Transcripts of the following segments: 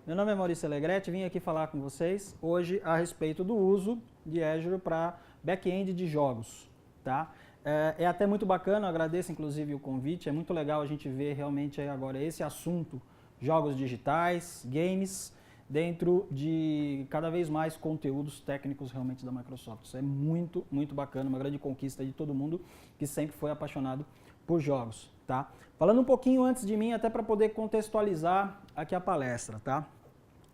Meu nome é Maurício Alegretti, vim aqui falar com vocês hoje a respeito do uso de Azure para back-end de jogos, tá? É até muito bacana, eu agradeço inclusive o convite, é muito legal a gente ver realmente agora esse assunto, jogos digitais, games, dentro de cada vez mais conteúdos técnicos realmente da Microsoft. Isso é muito, muito bacana, uma grande conquista de todo mundo que sempre foi apaixonado por jogos, tá? Falando um pouquinho antes de mim, até para poder contextualizar aqui a palestra, tá?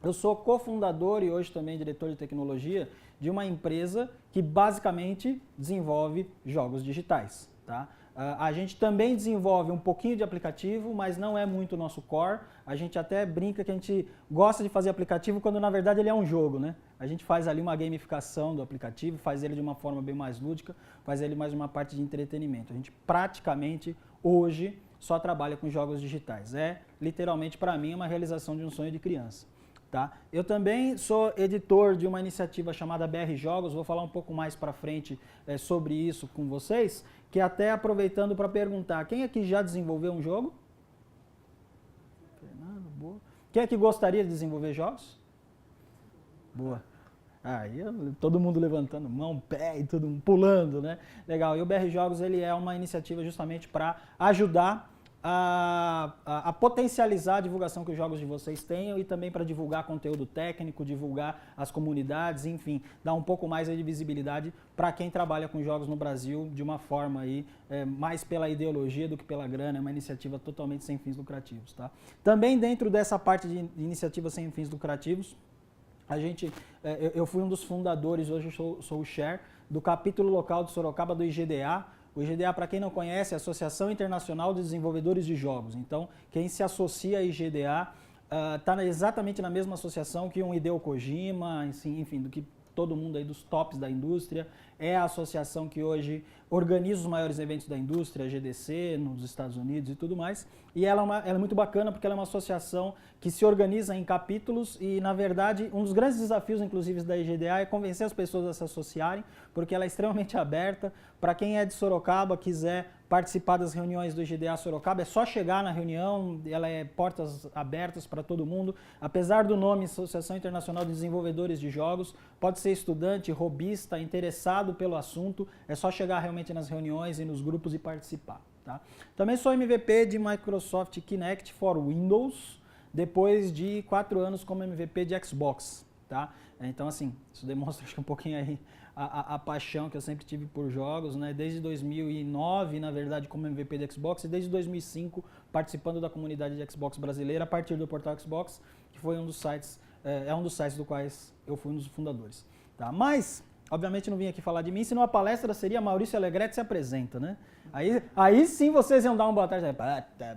Eu sou cofundador e hoje também diretor de tecnologia de uma empresa que basicamente desenvolve jogos digitais, tá? A gente também desenvolve um pouquinho de aplicativo, mas não é muito o nosso core. A gente até brinca que a gente gosta de fazer aplicativo quando na verdade ele é um jogo, né? A gente faz ali uma gamificação do aplicativo, faz ele de uma forma bem mais lúdica, faz ele mais uma parte de entretenimento. A gente praticamente hoje só trabalha com jogos digitais. É literalmente para mim uma realização de um sonho de criança. Tá? Eu também sou editor de uma iniciativa chamada BR Jogos, vou falar um pouco mais para frente sobre isso com vocês, que até aproveitando para perguntar, quem aqui já desenvolveu um jogo? Fernando, boa. Quem aqui gostaria de desenvolver jogos? Boa. Aí todo mundo levantando mão, pé e todo mundo pulando, né? Legal. E o BR Jogos ele é uma iniciativa justamente para ajudar a potencializar a divulgação que os jogos de vocês tenham e também para divulgar conteúdo técnico, divulgar as comunidades, enfim, dar um pouco mais de visibilidade para quem trabalha com jogos no Brasil de uma forma aí, mais pela ideologia do que pela grana, é uma iniciativa totalmente sem fins lucrativos, tá? Também dentro dessa parte de iniciativas sem fins lucrativos, eu fui um dos fundadores, hoje eu sou o chair do capítulo local de Sorocaba do IGDA. O IGDA, para quem não conhece, é a Associação Internacional de Desenvolvedores de Jogos. Então, quem se associa à IGDA está exatamente na mesma associação que um Hideo Kojima, enfim, do que todo mundo aí dos tops da indústria. É a associação que hoje organiza os maiores eventos da indústria, a GDC, nos Estados Unidos e tudo mais. E ela é muito bacana porque ela é uma associação que se organiza em capítulos e, na verdade, um dos grandes desafios, inclusive, da IGDA é convencer as pessoas a se associarem, porque ela é extremamente aberta. Para quem é de Sorocaba, quiser participar das reuniões do IGDA Sorocaba, é só chegar na reunião, ela é portas abertas para todo mundo. Apesar do nome Associação Internacional de Desenvolvedores de Jogos, pode ser estudante, hobbyista, interessado pelo assunto, é só chegar realmente nas reuniões e nos grupos e participar. Tá? Também sou MVP de Microsoft Kinect for Windows, depois de 4 anos como MVP de Xbox. Tá? Então, assim, isso demonstra acho que um pouquinho aí a paixão que eu sempre tive por jogos, né? Desde 2009, na verdade, como MVP de Xbox, e desde 2005 participando da comunidade de Xbox brasileira a partir do portal Xbox, que foi um dos sites, é um dos sites do quais eu fui um dos fundadores. Tá? Mas, obviamente, não vim aqui falar de mim, senão a palestra seria Maurício Alegretti se apresenta, né? Aí sim vocês iam dar uma boa tarde,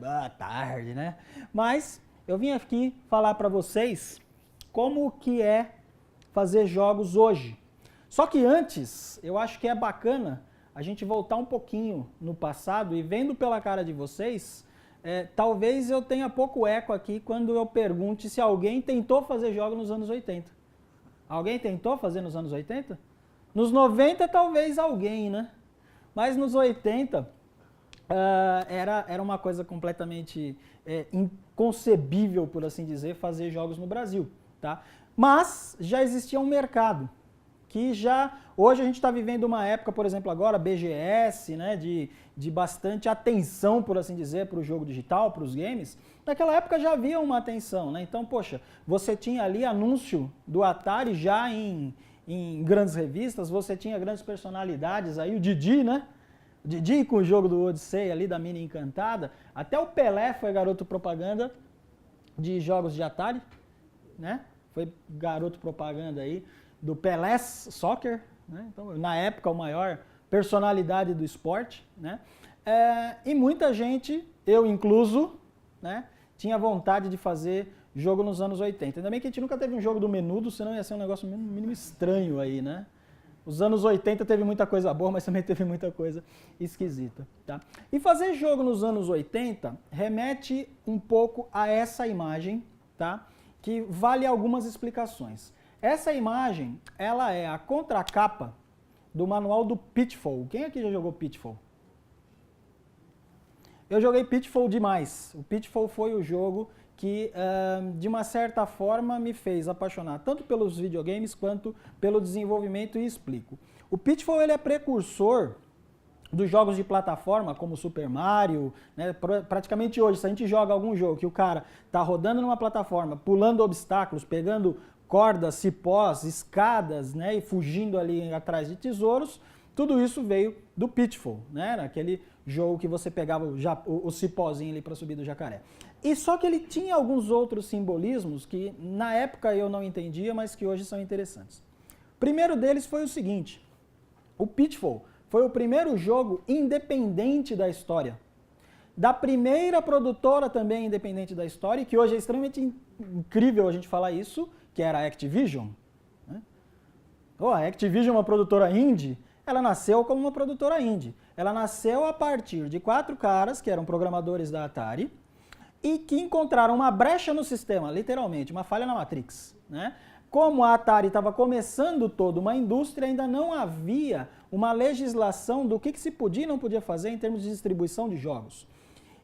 boa tarde, né? Mas eu vim aqui falar para vocês como que é fazer jogos hoje. Só que antes, eu acho que é bacana a gente voltar um pouquinho no passado e vendo pela cara de vocês, talvez eu tenha pouco eco aqui quando eu pergunte se alguém tentou fazer jogos nos anos 80. Alguém tentou fazer nos anos 80? Nos 90 talvez alguém, né? Mas nos 80 era uma coisa completamente inconcebível, por assim dizer, fazer jogos no Brasil, tá? Mas já existia um mercado que hoje a gente está vivendo uma época, por exemplo, agora, BGS, né, de bastante atenção, por assim dizer, para o jogo digital, para os games. Naquela época já havia uma atenção, né? Então, poxa, você tinha ali anúncio do Atari já em grandes revistas, você tinha grandes personalidades aí, o Didi, né? O Didi com o jogo do Odyssey ali, da Mini Encantada. Até o Pelé foi garoto propaganda de jogos de Atari, né? Foi garoto propaganda aí do Pelé's Soccer, né? Então, na época, o maior personalidade do esporte, né? E muita gente, eu incluso, né, tinha vontade de fazer jogo nos anos 80. Ainda bem que a gente nunca teve um jogo do Menudo, senão ia ser um negócio mínimo estranho aí, né? Os anos 80 teve muita coisa boa, mas também teve muita coisa esquisita, tá? E fazer jogo nos anos 80 remete um pouco a essa imagem, tá? Que vale algumas explicações. Essa imagem, ela é a contracapa do manual do Pitfall. Quem aqui já jogou Pitfall? Eu joguei Pitfall demais. O Pitfall foi o jogo que, de uma certa forma, me fez apaixonar tanto pelos videogames quanto pelo desenvolvimento, e explico. O Pitfall ele é precursor dos jogos de plataforma, como Super Mario, né? Praticamente hoje, se a gente joga algum jogo que o cara tá rodando numa plataforma, pulando obstáculos, pegando cordas, cipós, escadas, né? E fugindo ali atrás de tesouros, tudo isso veio do Pitfall, né? Aquele jogo que você pegava o cipózinho ali para subir do jacaré. E só que ele tinha alguns outros simbolismos que na época eu não entendia, mas que hoje são interessantes. O primeiro deles foi o seguinte: o Pitfall foi o primeiro jogo independente da história, da primeira produtora também independente da história, que hoje é extremamente incrível a gente falar isso, que era a Activision. Né? A Activision é uma produtora indie, ela nasceu como uma produtora indie. Ela nasceu a partir de 4 caras que eram programadores da Atari e que encontraram uma brecha no sistema, literalmente, uma falha na Matrix, né? Como a Atari estava começando toda uma indústria, ainda não havia uma legislação do que se podia e não podia fazer em termos de distribuição de jogos.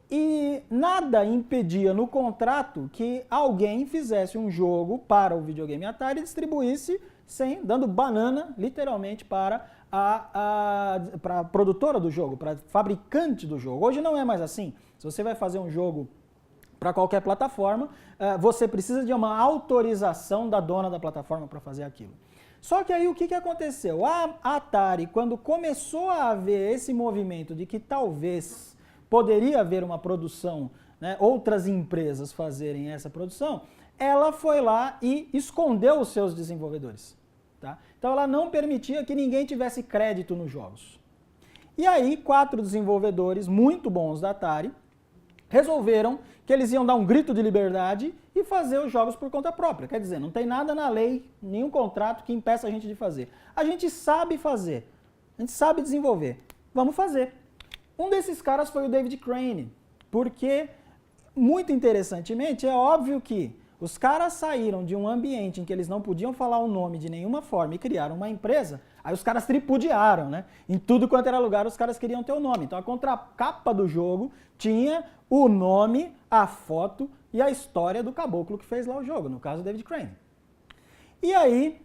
E nada impedia no contrato que alguém fizesse um jogo para o videogame Atari e distribuísse dando banana, literalmente, para a produtora do jogo, para a fabricante do jogo. Hoje não é mais assim. Se você vai fazer um jogo para qualquer plataforma, você precisa de uma autorização da dona da plataforma para fazer aquilo. Só que aí o que aconteceu? A Atari, quando começou a haver esse movimento de que talvez poderia haver uma produção, né, outras empresas fazerem essa produção, ela foi lá e escondeu os seus desenvolvedores. Tá? Então ela não permitia que ninguém tivesse crédito nos jogos. E aí 4 desenvolvedores muito bons da Atari resolveram que eles iam dar um grito de liberdade e fazer os jogos por conta própria. Quer dizer, não tem nada na lei, nenhum contrato que impeça a gente de fazer. A gente sabe fazer, a gente sabe desenvolver. Vamos fazer. Um desses caras foi o David Crane, porque, muito interessantemente, é óbvio que os caras saíram de um ambiente em que eles não podiam falar o nome de nenhuma forma e criaram uma empresa, aí os caras tripudiaram, né? Em tudo quanto era lugar os caras queriam ter o nome. Então a contracapa do jogo tinha o nome, a foto e a história do caboclo que fez lá o jogo, no caso o David Crane. E aí,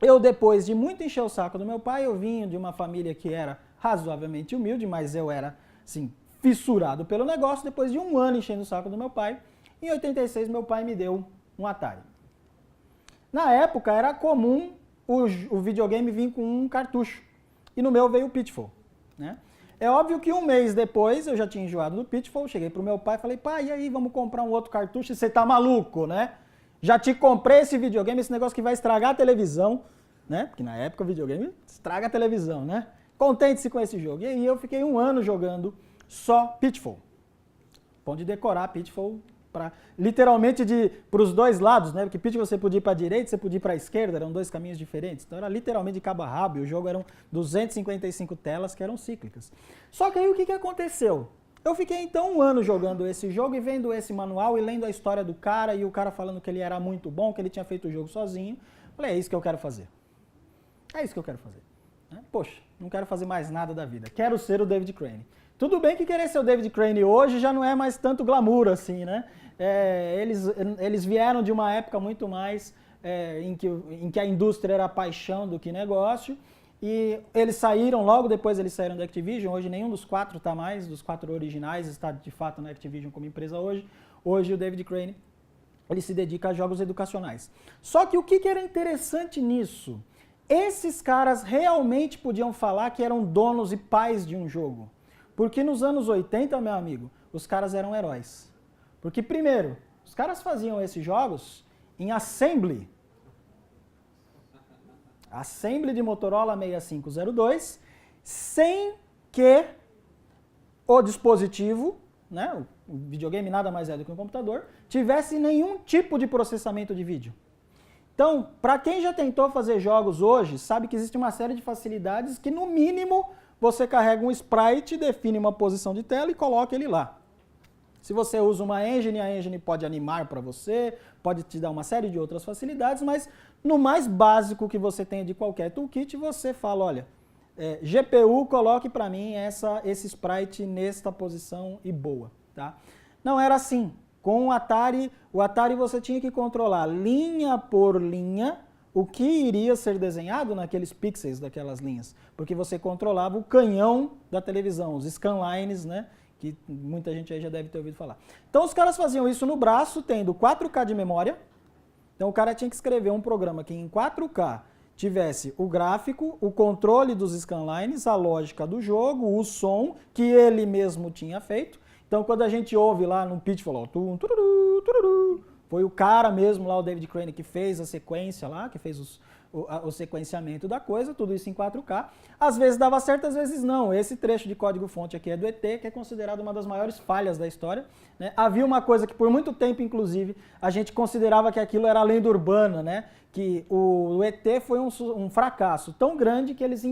eu depois de muito encher o saco do meu pai, eu vim de uma família que era razoavelmente humilde, mas eu era, assim, fissurado pelo negócio. Depois de um ano enchendo o saco do meu pai, em 86 meu pai me deu um Atari. Na época era comum o videogame vir com um cartucho, e no meu veio o Pitfall, né? É óbvio que um mês depois eu já tinha enjoado do Pitfall, cheguei pro meu pai e falei: pai, e aí, vamos comprar um outro cartucho? Você tá maluco, né? Já te comprei esse videogame, esse negócio que vai estragar a televisão, né? Porque na época o videogame estraga a televisão, né? Contente-se com esse jogo. E aí eu fiquei um ano jogando só Pitfall. Pode decorar Pitfall literalmente para os dois lados, né? Porque Pitfall você podia ir para a direita, você podia ir para a esquerda, eram 2 caminhos diferentes. Então era literalmente de cabo a rabo, e o jogo eram 255 telas que eram cíclicas. Só que aí o que aconteceu? Eu fiquei então um ano jogando esse jogo e vendo esse manual e lendo a história do cara, e o cara falando que ele era muito bom, que ele tinha feito o jogo sozinho. Falei: é isso que eu quero fazer. É isso que eu quero fazer. Poxa, não quero fazer mais nada da vida. Quero ser o David Crane. Tudo bem que querer ser o David Crane hoje já não é mais tanto glamour assim, né? Eles vieram de uma época muito mais em que a indústria era paixão do que negócio, e eles saíram, logo depois eles saíram da Activision. Hoje nenhum dos 4 está mais, dos 4 originais está de fato na Activision como empresa hoje. Hoje o David Crane, ele se dedica a jogos educacionais. Só que o que era interessante nisso? Esses caras realmente podiam falar que eram donos e pais de um jogo. Porque nos anos 80, meu amigo, os caras eram heróis. Porque, primeiro, os caras faziam esses jogos em assembly. Assembly de Motorola 6502, sem que o dispositivo, né, o videogame nada mais é do que um computador, tivesse nenhum tipo de processamento de vídeo. Então, para quem já tentou fazer jogos hoje, sabe que existe uma série de facilidades que, no mínimo, você carrega um sprite, define uma posição de tela e coloca ele lá. Se você usa uma engine, a engine pode animar para você, pode te dar uma série de outras facilidades, mas no mais básico que você tem de qualquer toolkit, você fala: olha, GPU, coloque para mim esse sprite nesta posição e boa. Tá? Não era assim. Com o Atari você tinha que controlar linha por linha o que iria ser desenhado naqueles pixels daquelas linhas, porque você controlava o canhão da televisão, os scanlines, né, que muita gente aí já deve ter ouvido falar. Então os caras faziam isso no braço, tendo 4K de memória. Então o cara tinha que escrever um programa que em 4K tivesse o gráfico, o controle dos scanlines, a lógica do jogo, o som que ele mesmo tinha feito. Então quando a gente ouve lá no Pitfall, ó, tum, tururu, tururu, foi o cara mesmo lá, o David Crane, que fez a sequência lá, que fez o sequenciamento da coisa, tudo isso em 4K. Às vezes dava certo, às vezes não. Esse trecho de código-fonte aqui é do ET, que é considerado uma das maiores falhas da história, né? Havia uma coisa que por muito tempo, inclusive, a gente considerava que aquilo era lenda urbana, né? Que o ET foi um fracasso tão grande que eles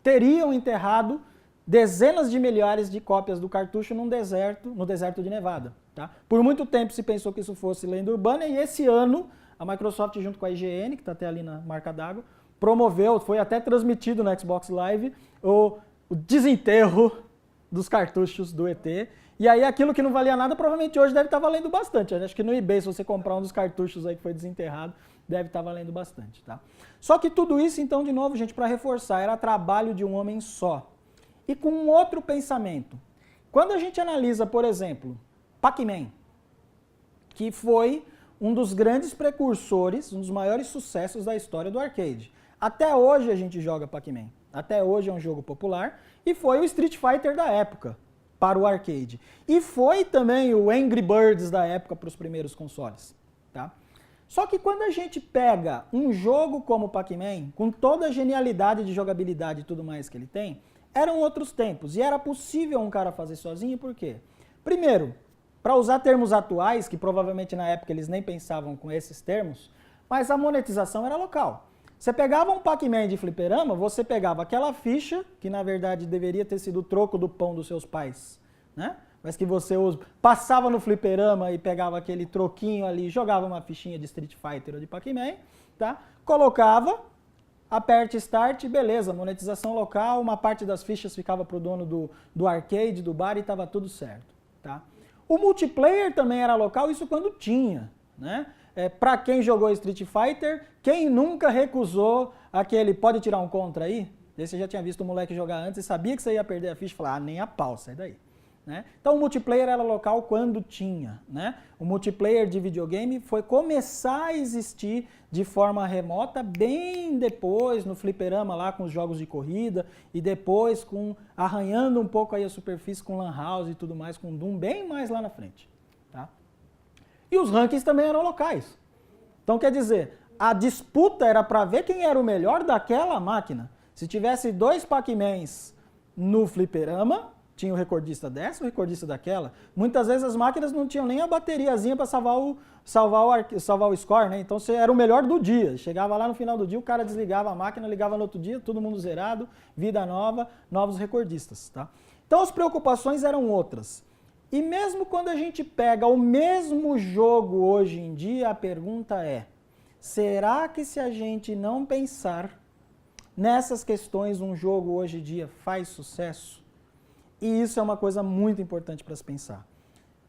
teriam enterrado dezenas de milhares de cópias do cartucho no deserto de Nevada. Tá? Por muito tempo se pensou que isso fosse lenda urbana e esse ano a Microsoft, junto com a IGN, que está até ali na marca d'água, promoveu, foi até transmitido no Xbox Live, o desenterro dos cartuchos do ET. E aí aquilo que não valia nada provavelmente hoje deve estar valendo bastante. Acho que no eBay, se você comprar um dos cartuchos aí que foi desenterrado, deve estar valendo bastante. Tá? Só que tudo isso, então, de novo, gente, para reforçar, era trabalho de um homem só. E com um outro pensamento. Quando a gente analisa, por exemplo, Pac-Man, que foi um dos grandes precursores, um dos maiores sucessos da história do arcade. Até hoje a gente joga Pac-Man. Até hoje é um jogo popular e foi o Street Fighter da época para o arcade. E foi também o Angry Birds da época para os primeiros consoles. Tá? Só que quando a gente pega um jogo como Pac-Man, com toda a genialidade de jogabilidade e tudo mais que ele tem, eram outros tempos e era possível um cara fazer sozinho, por quê? Primeiro, para usar termos atuais, que provavelmente na época eles nem pensavam com esses termos, mas a monetização era local. Você pegava um Pac-Man de fliperama, você pegava aquela ficha, que na verdade deveria ter sido o troco do pão dos seus pais, né? Mas que você passava no fliperama e pegava aquele troquinho ali, jogava uma fichinha de Street Fighter ou de Pac-Man, tá? Colocava, aperte Start, beleza, monetização local, uma parte das fichas ficava para o dono do arcade, do bar e estava tudo certo, tá? O multiplayer também era local, isso quando tinha, né? Para quem jogou Street Fighter, quem nunca recusou aquele pode tirar um contra aí? Você já tinha visto o moleque jogar antes e sabia que você ia perder a ficha e falar, nem a pau, sai daí. Né? Então o multiplayer era local quando tinha, né? O multiplayer de videogame foi começar a existir de forma remota bem depois, no fliperama lá com os jogos de corrida e depois arranhando um pouco aí a superfície com Lan House e tudo mais, com Doom bem mais lá na frente. Tá? E os rankings também eram locais. Então quer dizer, a disputa era para ver quem era o melhor daquela máquina. Se tivesse 2 Pac-Mans no fliperama, tinha o recordista dessa, o recordista daquela. Muitas vezes as máquinas não tinham nem a bateriazinha para salvar o score, né? Então você era o melhor do dia. Chegava lá no final do dia, o cara desligava a máquina, ligava no outro dia, todo mundo zerado, vida nova, novos recordistas, tá? Então as preocupações eram outras. E mesmo quando a gente pega o mesmo jogo hoje em dia, a pergunta é, será que se a gente não pensar nessas questões, um jogo hoje em dia faz sucesso? E isso é uma coisa muito importante para se pensar.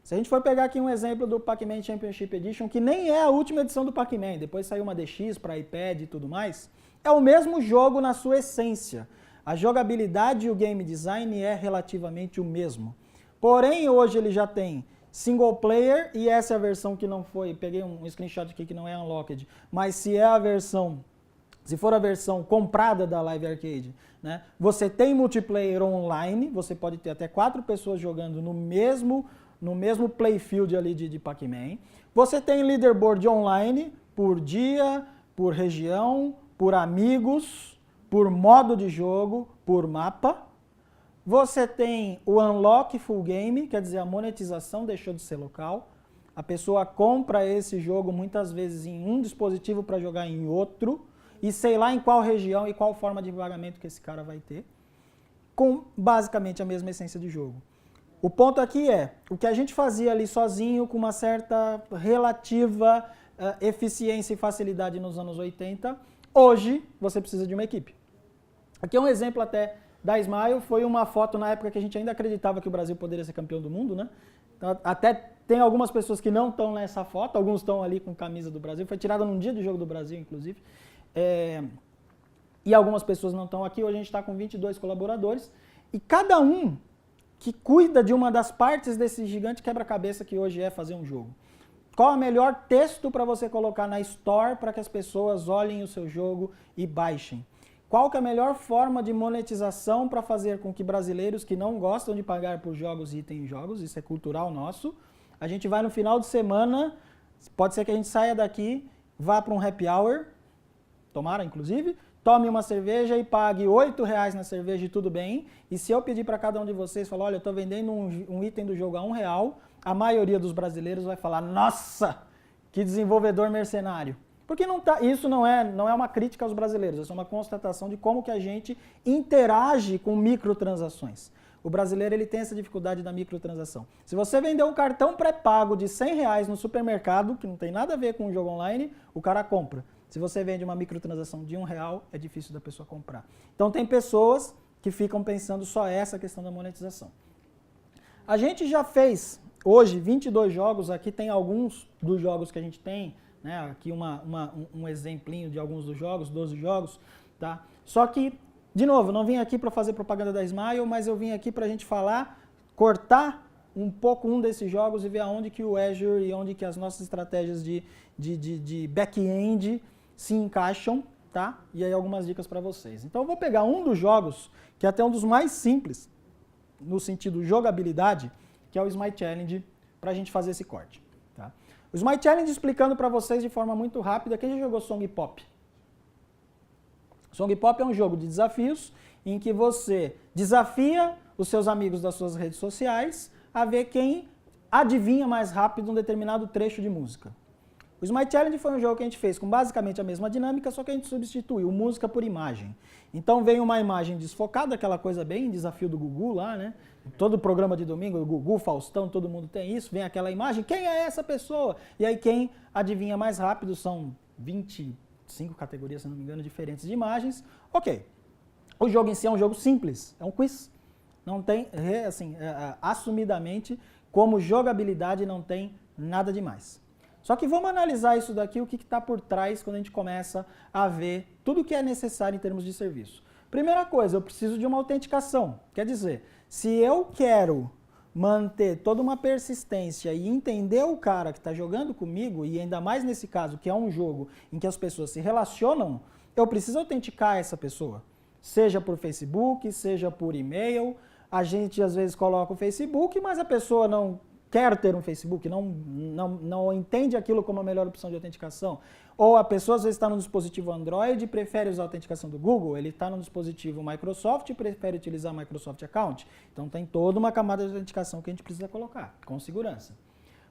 Se a gente for pegar aqui um exemplo do Pac-Man Championship Edition, que nem é a última edição do Pac-Man, depois saiu uma DX para iPad e tudo mais, é o mesmo jogo na sua essência. A jogabilidade e o game design é relativamente o mesmo. Porém, hoje ele já tem single player, e essa é a versão que não foi, peguei um screenshot aqui que não é unlocked, mas se for a versão comprada da Live Arcade, né, você tem multiplayer online, você pode ter até 4 pessoas jogando no mesmo playfield ali de Pac-Man. Você tem leaderboard online por dia, por região, por amigos, por modo de jogo, por mapa. Você tem o unlock full game, quer dizer, a monetização deixou de ser local. A pessoa compra esse jogo muitas vezes em um dispositivo para jogar em outro, e sei lá em qual região e qual forma de pagamento que esse cara vai ter, com basicamente a mesma essência de jogo. O ponto aqui é, o que a gente fazia ali sozinho, com uma certa relativa eficiência e facilidade nos anos 80, hoje você precisa de uma equipe. Aqui é um exemplo até da Smile, foi uma foto na época que a gente ainda acreditava que o Brasil poderia ser campeão do mundo, né? Até tem algumas pessoas que não estão nessa foto, alguns estão ali com camisa do Brasil, foi tirada num dia do Jogo do Brasil, inclusive. E algumas pessoas não estão aqui, hoje a gente está com 22 colaboradores, e cada um que cuida de uma das partes desse gigante quebra-cabeça que hoje é fazer um jogo. Qual é o melhor texto para você colocar na Store para que as pessoas olhem o seu jogo e baixem? Qual que é a melhor forma de monetização para fazer com que brasileiros que não gostam de pagar por jogos e itens em jogos, isso é cultural nosso, a gente vai no final de semana, pode ser que a gente saia daqui, vá para um happy hour, tomara inclusive, tome uma cerveja e pague R$8 na cerveja e tudo bem. E se eu pedir para cada um de vocês, falar, olha, eu estou vendendo um item do jogo a R$1, a maioria dos brasileiros vai falar, nossa, que desenvolvedor mercenário. Porque isso não é uma crítica aos brasileiros, é uma constatação de como que a gente interage com microtransações. O brasileiro ele tem essa dificuldade da microtransação. Se você vender um cartão pré-pago de R$100 no supermercado, que não tem nada a ver com o jogo online, o cara compra. Se você vende uma microtransação de R$1, é difícil da pessoa comprar. Então tem pessoas que ficam pensando só essa questão da monetização. A gente já fez hoje 22 jogos, aqui tem alguns dos jogos que a gente tem, né? Aqui um exemplinho de alguns dos jogos, 12 jogos, tá? Só que, de novo, não vim aqui para fazer propaganda da Smile, mas eu vim aqui para a gente falar, cortar um pouco um desses jogos e ver aonde que o Azure e onde que as nossas estratégias de back-end se encaixam, tá? E aí algumas dicas para vocês. Então eu vou pegar um dos jogos, que é até um dos mais simples, no sentido jogabilidade, que é o Smite Challenge, para a gente fazer esse corte. Tá? O Smite Challenge, explicando para vocês de forma muito rápida, quem já jogou Song Pop? Song Pop é um jogo de desafios em que você desafia os seus amigos das suas redes sociais a ver quem adivinha mais rápido um determinado trecho de música. O Smite Challenge foi um jogo que a gente fez com basicamente a mesma dinâmica, só que a gente substituiu música por imagem. Então vem uma imagem desfocada, aquela coisa bem desafio do Gugu lá, né? Todo programa de domingo, o Gugu, Faustão, todo mundo tem isso, vem aquela imagem, quem é essa pessoa? E aí quem adivinha mais rápido, são 25 categorias, se não me engano, diferentes de imagens. Ok. O jogo em si é um jogo simples, é um quiz. Não tem, assim, assumidamente, como jogabilidade não tem nada demais. Só que vamos analisar isso daqui, o que está por trás quando a gente começa a ver tudo o que é necessário em termos de serviço. Primeira coisa, eu preciso de uma autenticação. Quer dizer, se eu quero manter toda uma persistência e entender o cara que está jogando comigo, e ainda mais nesse caso, que é um jogo em que as pessoas se relacionam, eu preciso autenticar essa pessoa. Seja por Facebook, seja por e-mail. A gente às vezes coloca o Facebook, mas a pessoa não quer ter um Facebook, não entende aquilo como a melhor opção de autenticação. Ou a pessoa às vezes está no dispositivo Android e prefere usar a autenticação do Google, ele está no dispositivo Microsoft e prefere utilizar o Microsoft Account. Então tem toda uma camada de autenticação que a gente precisa colocar, com segurança.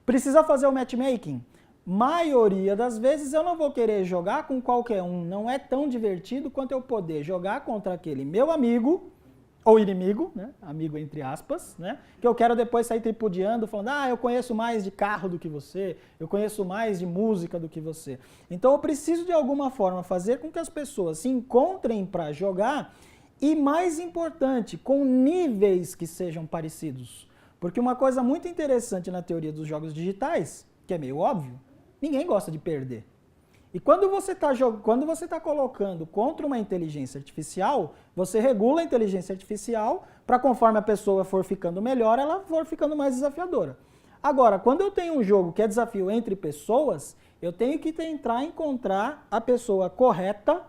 Precisa fazer o matchmaking? Maioria das vezes eu não vou querer jogar com qualquer um, não é tão divertido quanto eu poder jogar contra aquele meu amigo, ou inimigo, né? Amigo entre aspas, né? Que eu quero depois sair tripudiando, falando, eu conheço mais de carro do que você, eu conheço mais de música do que você. Então eu preciso de alguma forma fazer com que as pessoas se encontrem para jogar e, mais importante, com níveis que sejam parecidos. Porque uma coisa muito interessante na teoria dos jogos digitais, que é meio óbvio, ninguém gosta de perder. E quando você está colocando contra uma inteligência artificial, você regula a inteligência artificial para, conforme a pessoa for ficando melhor, ela for ficando mais desafiadora. Agora, quando eu tenho um jogo que é desafio entre pessoas, eu tenho que tentar encontrar a pessoa correta,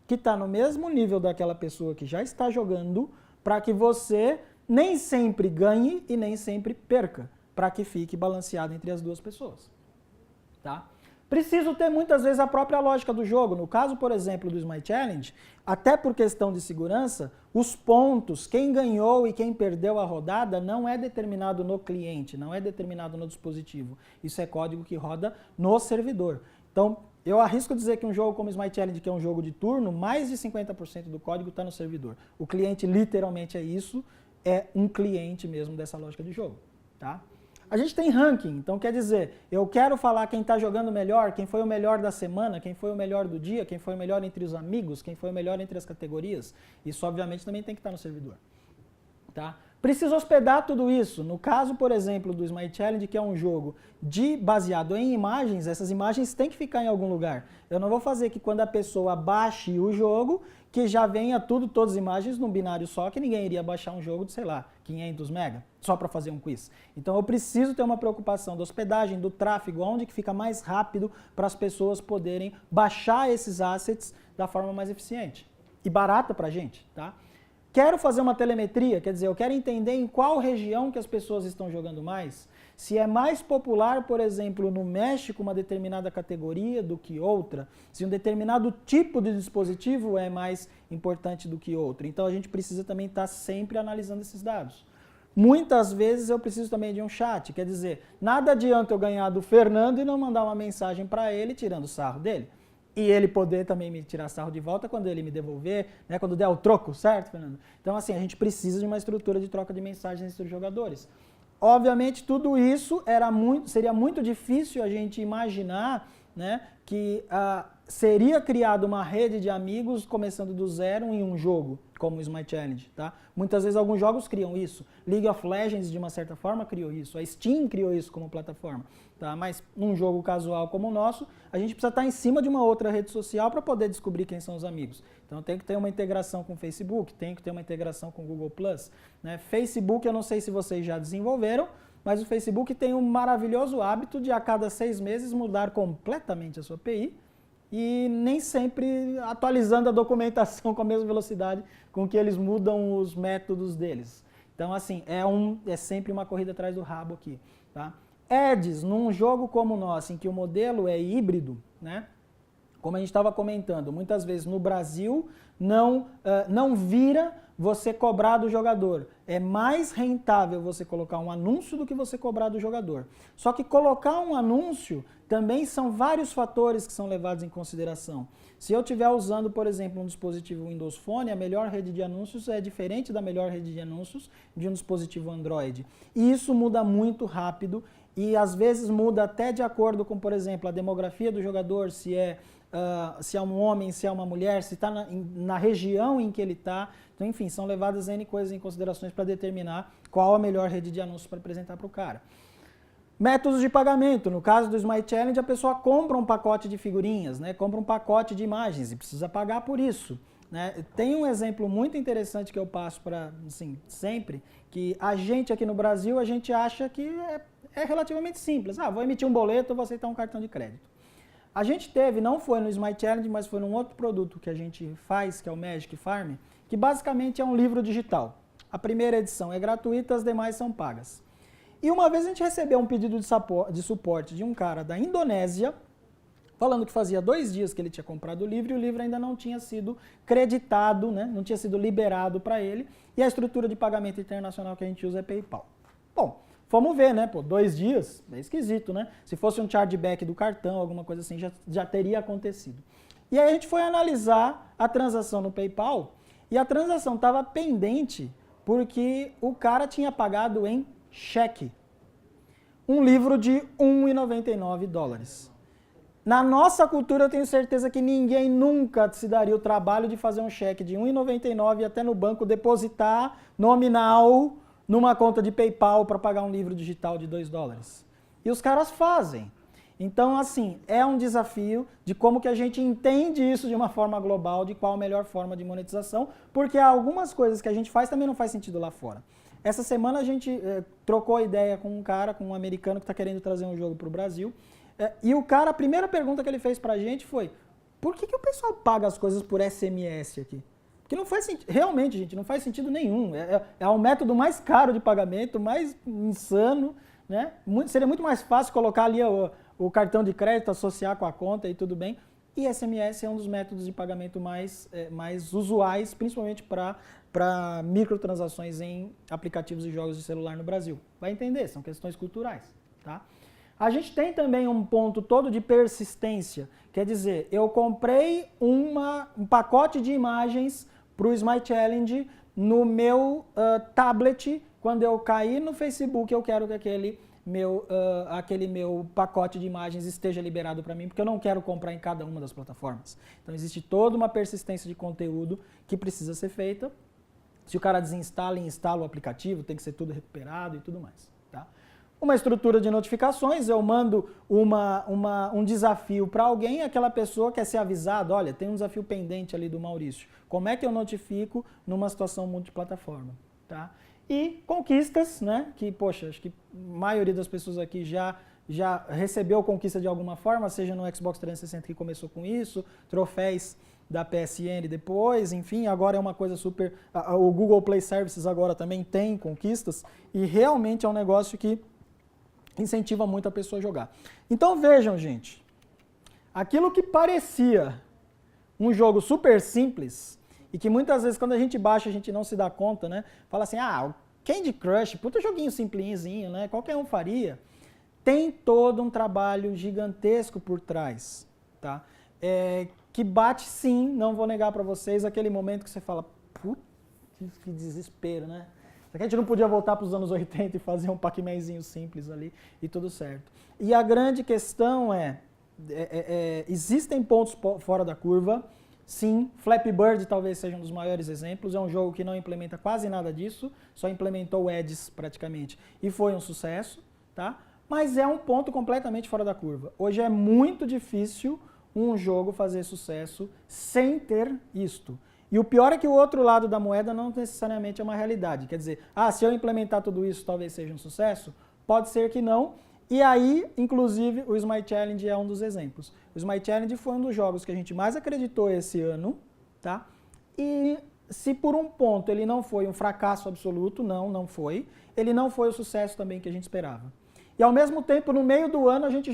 que está no mesmo nível daquela pessoa que já está jogando, para que você nem sempre ganhe e nem sempre perca, para que fique balanceado entre as duas pessoas. Tá? Preciso ter muitas vezes a própria lógica do jogo. No caso, por exemplo, do Smite Challenge, até por questão de segurança, os pontos, quem ganhou e quem perdeu a rodada, não é determinado no cliente, não é determinado no dispositivo. Isso é código que roda no servidor. Então, eu arrisco dizer que um jogo como o Smite Challenge, que é um jogo de turno, mais de 50% do código está no servidor. O cliente literalmente é isso, é um cliente mesmo dessa lógica de jogo. Tá? A gente tem ranking, então quer dizer, eu quero falar quem está jogando melhor, quem foi o melhor da semana, quem foi o melhor do dia, quem foi o melhor entre os amigos, quem foi o melhor entre as categorias. Isso obviamente também tem que estar no servidor. Tá? Preciso hospedar tudo isso. No caso, por exemplo, do Smite Challenge, que é um jogo baseado em imagens, essas imagens têm que ficar em algum lugar. Eu não vou fazer que quando a pessoa baixe o jogo, que já venha todas as imagens num binário só, que ninguém iria baixar um jogo de, sei lá, 500 mega, só para fazer um quiz. Então eu preciso ter uma preocupação da hospedagem, do tráfego, onde que fica mais rápido para as pessoas poderem baixar esses assets da forma mais eficiente e barata para a gente, tá? Quero fazer uma telemetria, quer dizer, eu quero entender em qual região que as pessoas estão jogando mais. Se é mais popular, por exemplo, no México, uma determinada categoria do que outra. Se um determinado tipo de dispositivo é mais importante do que outro. Então a gente precisa também estar sempre analisando esses dados. Muitas vezes eu preciso também de um chat, quer dizer, nada adianta eu ganhar do Fernando e não mandar uma mensagem para ele tirando sarro dele. E ele poder também me tirar sarro de volta quando ele me devolver, né, quando der o troco, certo, Fernando? Então, assim, a gente precisa de uma estrutura de troca de mensagens entre os jogadores. Obviamente, tudo isso seria muito difícil a gente imaginar, né, que seria criada uma rede de amigos começando do zero em um jogo, como o Smite Challenge, tá? Muitas vezes alguns jogos criam isso. League of Legends, de uma certa forma, criou isso. A Steam criou isso como plataforma, tá? Mas num jogo casual como o nosso, a gente precisa estar em cima de uma outra rede social para poder descobrir quem são os amigos. Então tem que ter uma integração com o Facebook, tem que ter uma integração com o Google+, né? Facebook, eu não sei se vocês já desenvolveram, mas o Facebook tem um maravilhoso hábito de a cada 6 meses mudar completamente a sua API e nem sempre atualizando a documentação com a mesma velocidade com que eles mudam os métodos deles. Então, assim, é sempre uma corrida atrás do rabo aqui, tá? Ads, num jogo como o nosso, em que o modelo é híbrido, né? Como a gente estava comentando, muitas vezes no Brasil não vira você cobrar do jogador. É mais rentável você colocar um anúncio do que você cobrar do jogador. Só que colocar um anúncio também são vários fatores que são levados em consideração. Se eu estiver usando, por exemplo, um dispositivo Windows Phone, a melhor rede de anúncios é diferente da melhor rede de anúncios de um dispositivo Android. E isso muda muito rápido e às vezes muda até de acordo com, por exemplo, a demografia do jogador, se é um homem, se é uma mulher, se está na região em que ele está. Então, enfim, são levadas N coisas em considerações para determinar qual a melhor rede de anúncios para apresentar para o cara. Métodos de pagamento. No caso do Smite Challenge, a pessoa compra um pacote de figurinhas, né? Compra um pacote de imagens e precisa pagar por isso, né? Tem um exemplo muito interessante que eu passo para, assim, sempre, que a gente aqui no Brasil, a gente acha que é relativamente simples. Vou emitir um boleto, vou aceitar um cartão de crédito. A gente teve, não foi no Smite Challenge, mas foi num outro produto que a gente faz, que é o Magic Farm, que basicamente é um livro digital. A primeira edição é gratuita, as demais são pagas. E uma vez a gente recebeu um pedido de suporte de um cara da Indonésia, falando que fazia 2 dias que ele tinha comprado o livro e o livro ainda não tinha sido creditado, né? Não tinha sido liberado para ele, e a estrutura de pagamento internacional que a gente usa é PayPal. Bom, fomos ver, né? 2 dias, é esquisito, né? Se fosse um chargeback do cartão, alguma coisa assim, já teria acontecido. E aí a gente foi analisar a transação no PayPal, e a transação estava pendente porque o cara tinha pagado em cheque. Um livro de $1,99. Na nossa cultura, eu tenho certeza que ninguém nunca se daria o trabalho de fazer um cheque de $1,99 e até no banco depositar nominal numa conta de PayPal para pagar um livro digital de $2. E os caras fazem. Então, assim, é um desafio de como que a gente entende isso de uma forma global, de qual a melhor forma de monetização, porque há algumas coisas que a gente faz também não faz sentido lá fora. Essa semana a gente trocou ideia com um cara, com um americano que está querendo trazer um jogo para o Brasil, e o cara, a primeira pergunta que ele fez para a gente foi: por que o pessoal paga as coisas por SMS aqui? Porque não faz sentido, realmente, gente, não faz sentido nenhum. É o método mais caro de pagamento, mais insano, né? Seria muito mais fácil colocar ali o cartão de crédito, associar com a conta e tudo bem. E SMS é um dos métodos de pagamento mais usuais, principalmente para microtransações em aplicativos e jogos de celular no Brasil. Vai entender, são questões culturais, tá? A gente tem também um ponto todo de persistência, quer dizer, eu comprei um pacote de imagens para o Smite Challenge no meu tablet. Quando eu cair no Facebook, eu quero que aquele meu pacote de imagens esteja liberado para mim, porque eu não quero comprar em cada uma das plataformas. Então existe toda uma persistência de conteúdo que precisa ser feita. Se o cara desinstala e instala o aplicativo, tem que ser tudo recuperado e tudo mais. Tá? Uma estrutura de notificações, eu mando um desafio para alguém, aquela pessoa quer ser avisada, olha, tem um desafio pendente ali do Maurício. Como é que eu notifico numa situação multiplataforma? Tá? E conquistas, né? Que, poxa, acho que a maioria das pessoas aqui já recebeu conquista de alguma forma, seja no Xbox 360 que começou com isso, troféus da PSN depois, enfim, agora é uma coisa super... O Google Play Services agora também tem conquistas e realmente é um negócio que incentiva muito a pessoa a jogar. Então vejam, gente, aquilo que parecia um jogo super simples e que muitas vezes quando a gente baixa a gente não se dá conta, né? Fala assim, o Candy Crush, puta joguinho simplinzinho, né? Qualquer um faria. Tem todo um trabalho gigantesco por trás, tá? Que bate sim, não vou negar para vocês, aquele momento que você fala, putz, que desespero, né? Será que a gente não podia voltar para os anos 80 e fazer um Pac-Manzinho simples ali e tudo certo? E a grande questão existem pontos fora da curva, sim, Flappy Bird talvez seja um dos maiores exemplos, é um jogo que não implementa quase nada disso, só implementou edges praticamente e foi um sucesso, tá? Mas é um ponto completamente fora da curva. Hoje é muito difícil um jogo fazer sucesso sem ter isto. E o pior é que o outro lado da moeda não necessariamente é uma realidade. Quer dizer, se eu implementar tudo isso talvez seja um sucesso? Pode ser que não. E aí, inclusive, o Smite Challenge é um dos exemplos. O Smite Challenge foi um dos jogos que a gente mais acreditou esse ano, tá? E se por um ponto ele não foi um fracasso absoluto, não foi, ele não foi o sucesso também que a gente esperava. E ao mesmo tempo, no meio do ano, a gente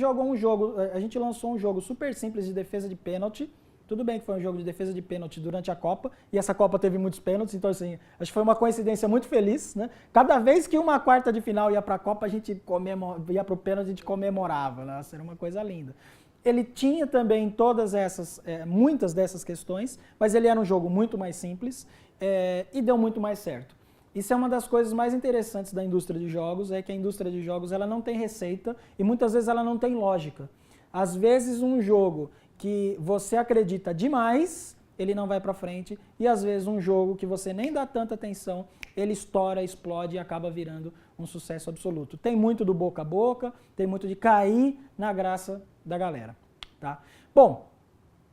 lançou um jogo super simples de defesa de pênalti. Tudo bem que foi um jogo de defesa de pênalti durante a Copa, e essa Copa teve muitos pênaltis, então assim, acho que foi uma coincidência muito feliz, né? Cada vez que uma quarta de final ia para a Copa, a gente ia para o pênalti, a gente comemorava, né? Era uma coisa linda. Ele tinha também muitas dessas questões, mas ele era um jogo muito mais simples e deu muito mais certo. Isso é uma das coisas mais interessantes da indústria de jogos, é que a indústria de jogos ela não tem receita e muitas vezes ela não tem lógica. Às vezes um jogo que você acredita demais, ele não vai para frente, e às vezes um jogo que você nem dá tanta atenção, ele estoura, explode e acaba virando um sucesso absoluto. Tem muito do boca a boca, tem muito de cair na graça da galera, tá? Bom,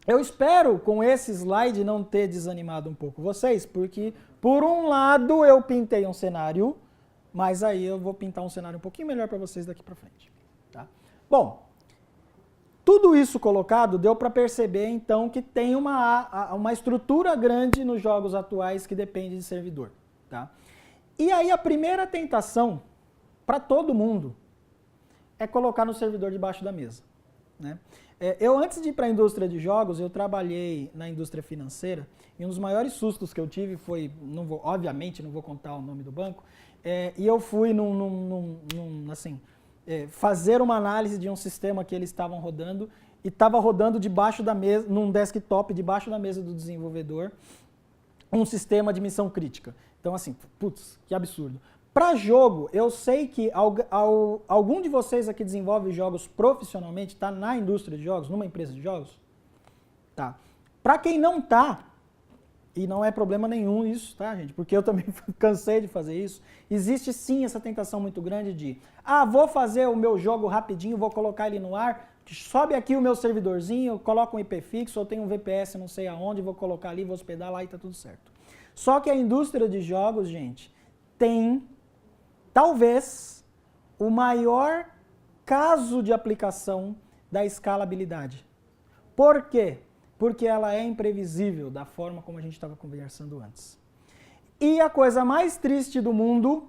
eu espero com esse slide não ter desanimado um pouco vocês, porque por um lado eu pintei um cenário, mas aí eu vou pintar um cenário um pouquinho melhor para vocês daqui para frente, tá? Bom, tudo isso colocado deu para perceber então que tem uma estrutura grande nos jogos atuais que depende de servidor, tá? E aí a primeira tentação para todo mundo é colocar no servidor debaixo da mesa, né? Eu, antes de ir para a indústria de jogos, eu trabalhei na indústria financeira e um dos maiores sustos que eu tive foi, obviamente não vou contar o nome do banco, e eu fui fazer uma análise de um sistema que eles estavam rodando e estava rodando debaixo da mesa, num desktop debaixo da mesa do desenvolvedor, um sistema de missão crítica. Então assim, putz, que absurdo. Para jogo, eu sei que algum de vocês aqui desenvolve jogos profissionalmente, está na indústria de jogos, numa empresa de jogos? Tá. Para quem não está, e não é problema nenhum isso, tá, gente? Porque eu também cansei de fazer isso. Existe sim essa tentação muito grande de, vou fazer o meu jogo rapidinho, vou colocar ele no ar, sobe aqui o meu servidorzinho, coloco um IP fixo, eu tenho um VPS não sei aonde, vou colocar ali, vou hospedar lá e tá tudo certo. Só que a indústria de jogos, gente, tem talvez o maior caso de aplicação da escalabilidade. Por quê? Porque ela é imprevisível, da forma como a gente estava conversando antes. E a coisa mais triste do mundo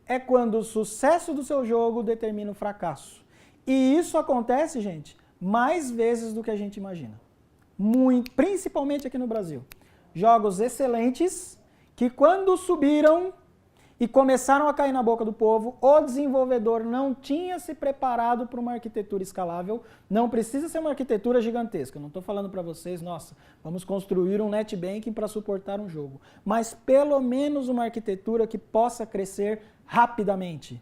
é quando o sucesso do seu jogo determina o fracasso. E isso acontece, gente, mais vezes do que a gente imagina. Principalmente aqui no Brasil. Jogos excelentes que quando subiram e começaram a cair na boca do povo, o desenvolvedor não tinha se preparado para uma arquitetura escalável. Não precisa ser uma arquitetura gigantesca. Eu não estou falando para vocês, nossa, vamos construir um netbanking para suportar um jogo. Mas pelo menos uma arquitetura que possa crescer rapidamente.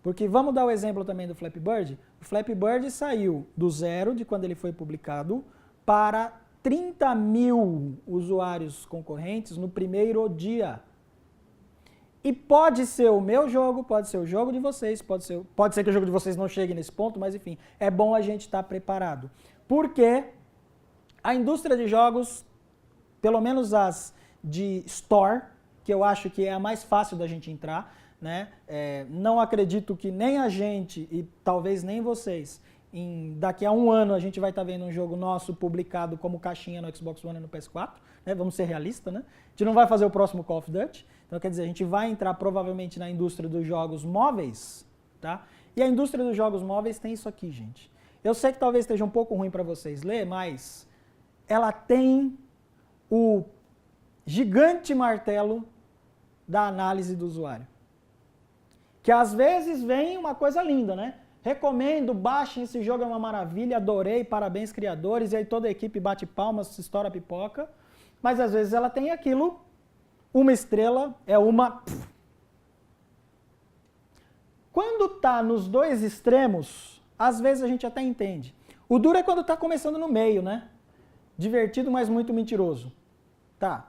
Porque vamos dar o exemplo também do Flappy Bird. O Flappy Bird saiu do zero, de quando ele foi publicado, para 30 mil usuários concorrentes no primeiro dia. E pode ser o meu jogo, pode ser o jogo de vocês, pode ser que o jogo de vocês não chegue nesse ponto, mas enfim, é bom a gente estar preparado. Porque a indústria de jogos, pelo menos as de store, que eu acho que é a mais fácil da gente entrar, né? Não acredito que nem a gente e talvez nem vocês, daqui a um ano a gente vai estar vendo um jogo nosso publicado como caixinha no Xbox One e no PS4, né? Vamos ser realistas, né? A gente não vai fazer o próximo Call of Duty, então quer dizer, a gente vai entrar provavelmente na indústria dos jogos móveis, tá? E a indústria dos jogos móveis tem isso aqui, gente. Eu sei que talvez esteja um pouco ruim para vocês ler, mas ela tem o gigante martelo da análise do usuário. Que às vezes vem uma coisa linda, né? Recomendo, baixem, esse jogo é uma maravilha, adorei, parabéns criadores, e aí toda a equipe bate palmas, estoura a pipoca, mas às vezes ela tem aquilo, uma estrela, é uma... Quando tá nos dois extremos, às vezes a gente até entende. O duro é quando tá começando no meio, né? Divertido, mas muito mentiroso. Tá.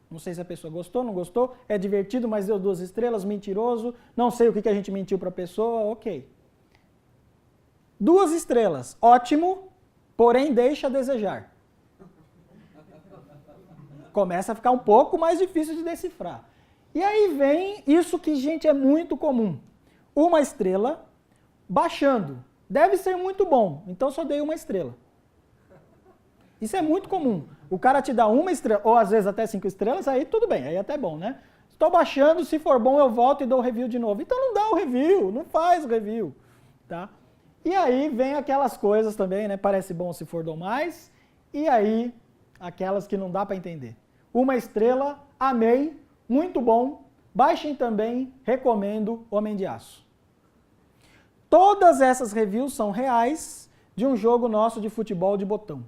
Não sei se a pessoa gostou, não gostou, é divertido, mas deu 2 estrelas, mentiroso, não sei o que a gente mentiu para a pessoa, ok. 2 estrelas, ótimo, porém deixa a desejar. Começa a ficar um pouco mais difícil de decifrar. E aí vem isso que, gente, é muito comum. 1 estrela, baixando. Deve ser muito bom, então só dei 1 estrela. Isso é muito comum. O cara te dá 1 estrela, ou às vezes até 5 estrelas, aí tudo bem, aí até bom, né? Estou baixando, se for bom eu volto e dou o review de novo. Então não dá o review, não faz o review, tá? E aí vem aquelas coisas também, né? Parece bom se for dou mais, e aí aquelas que não dá para entender. 1 estrela, amei, muito bom, baixem também, recomendo Homem de Aço. Todas essas reviews são reais de um jogo nosso de futebol de botão.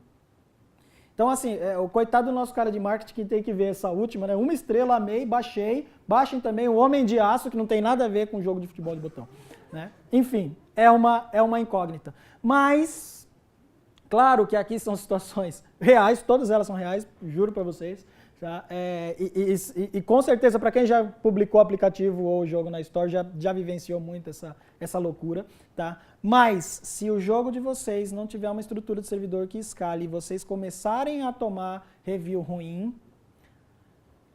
Então, assim, o coitado do nosso cara de marketing que tem que ver essa última, né? 1 estrela, amei, baixei. Baixem também o Homem de Aço, que não tem nada a ver com o jogo de futebol de botão, né? Enfim, é uma incógnita. Mas, claro que aqui são situações reais, todas elas são reais, juro para vocês. Tá? E com certeza, para quem já publicou o aplicativo ou o jogo na Store, já vivenciou muito essa loucura. Tá? Mas, se o jogo de vocês não tiver uma estrutura de servidor que escale e vocês começarem a tomar review ruim,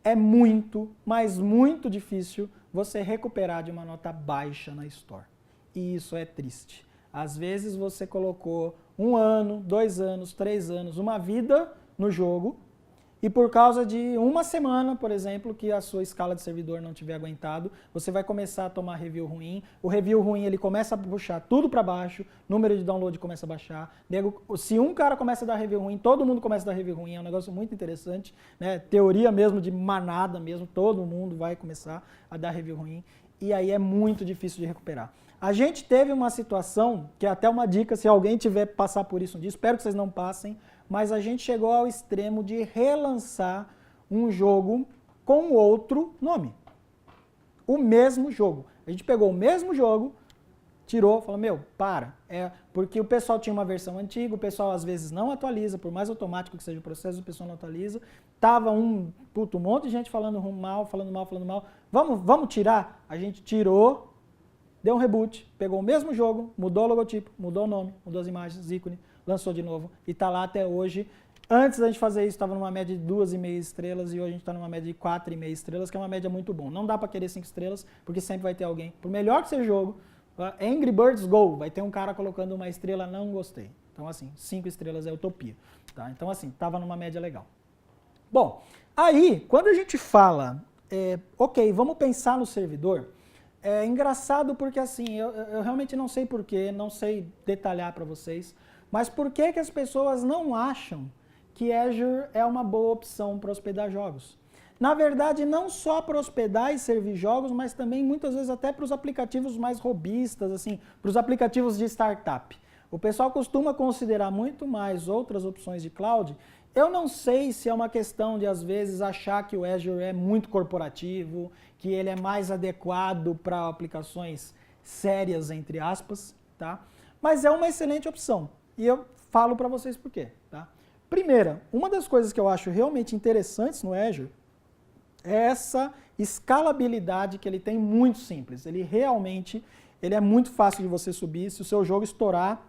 é muito, mas muito difícil você recuperar de uma nota baixa na Store. E isso é triste. Às vezes você colocou 1 ano, 2 anos, 3 anos, uma vida no jogo, e por causa de 1 semana, por exemplo, que a sua escala de servidor não tiver aguentado, você vai começar a tomar review ruim. O review ruim, ele começa a puxar tudo para baixo, número de download começa a baixar. Se um cara começa a dar review ruim, todo mundo começa a dar review ruim, é um negócio muito interessante, né? Teoria mesmo de manada mesmo, todo mundo vai começar a dar review ruim. E aí é muito difícil de recuperar. A gente teve uma situação, que é até uma dica, se alguém tiver passar por isso um dia, espero que vocês não passem, mas a gente chegou ao extremo de relançar um jogo com outro nome. O mesmo jogo. A gente pegou o mesmo jogo, tirou, falou, meu, para. Porque o pessoal tinha uma versão antiga, o pessoal às vezes não atualiza, por mais automático que seja o processo, o pessoal não atualiza. Tava um monte de gente falando mal. Vamos tirar? A gente tirou, deu um reboot, pegou o mesmo jogo, mudou o logotipo, mudou o nome, mudou as imagens, ícone, lançou de novo e está lá até hoje. Antes da gente fazer isso, estava numa média de 2,5 estrelas e hoje a gente está numa média de 4,5 estrelas, que é uma média muito bom. Não dá para querer 5 estrelas, porque sempre vai ter alguém. Por melhor que seja o jogo, Angry Birds Go, vai ter um cara colocando 1 estrela, não gostei. Então, assim, 5 estrelas é utopia. Tá? Então, assim, estava numa média legal. Bom, aí, quando a gente fala, ok, vamos pensar no servidor, é engraçado porque, assim, eu realmente não sei porquê, não sei detalhar para vocês, mas por que as pessoas não acham que Azure é uma boa opção para hospedar jogos? Na verdade, não só para hospedar e servir jogos, mas também muitas vezes até para os aplicativos mais robustos, assim, para os aplicativos de startup. O pessoal costuma considerar muito mais outras opções de cloud. Eu não sei se é uma questão de, às vezes, achar que o Azure é muito corporativo, que ele é mais adequado para aplicações sérias, entre aspas, tá? Mas é uma excelente opção. E eu falo para vocês por quê, tá? Primeira, uma das coisas que eu acho realmente interessantes no Azure É essa escalabilidade que ele tem muito simples. Ele realmente é muito fácil de você subir. Se o seu jogo estourar,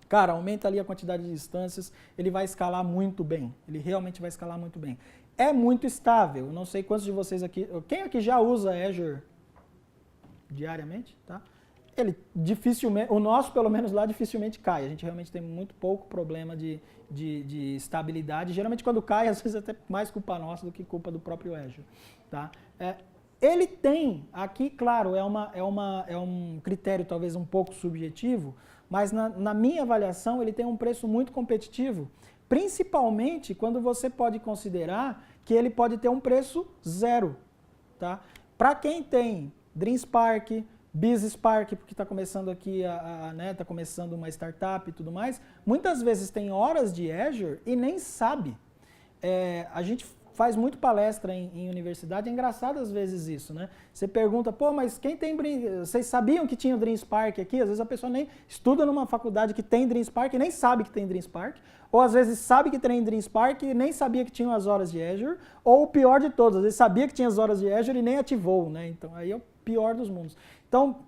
cara, aumenta ali a quantidade de instâncias, ele vai escalar muito bem. Ele realmente vai escalar muito bem. É muito estável. Eu não sei quantos de vocês aqui... Quem aqui já usa Azure diariamente? Tá? Ele dificilmente... O nosso, pelo menos lá, dificilmente cai. A gente realmente tem muito pouco problema de estabilidade. Geralmente quando cai, às vezes é até mais culpa nossa do que culpa do próprio Azure. Tá? Ele tem, aqui, claro, é um critério talvez um pouco subjetivo, mas na minha avaliação ele tem um preço muito competitivo, principalmente quando você pode considerar que ele pode ter um preço zero. Tá? Para quem tem DreamSpark, BizSpark, porque está começando aqui, tá começando uma startup e tudo mais, muitas vezes tem horas de Azure e nem sabe. A gente faz muito palestra em universidade, é engraçado às vezes isso, né? Você pergunta, pô, mas quem tem... Vocês sabiam que tinha o DreamSpark aqui? Às vezes a pessoa nem estuda numa faculdade que tem DreamSpark e nem sabe que tem DreamSpark, ou às vezes sabe que tem DreamSpark e nem sabia que tinha as horas de Azure, ou o pior de todos, às vezes sabia que tinha as horas de Azure e nem ativou, né? Então aí é o pior dos mundos. Então,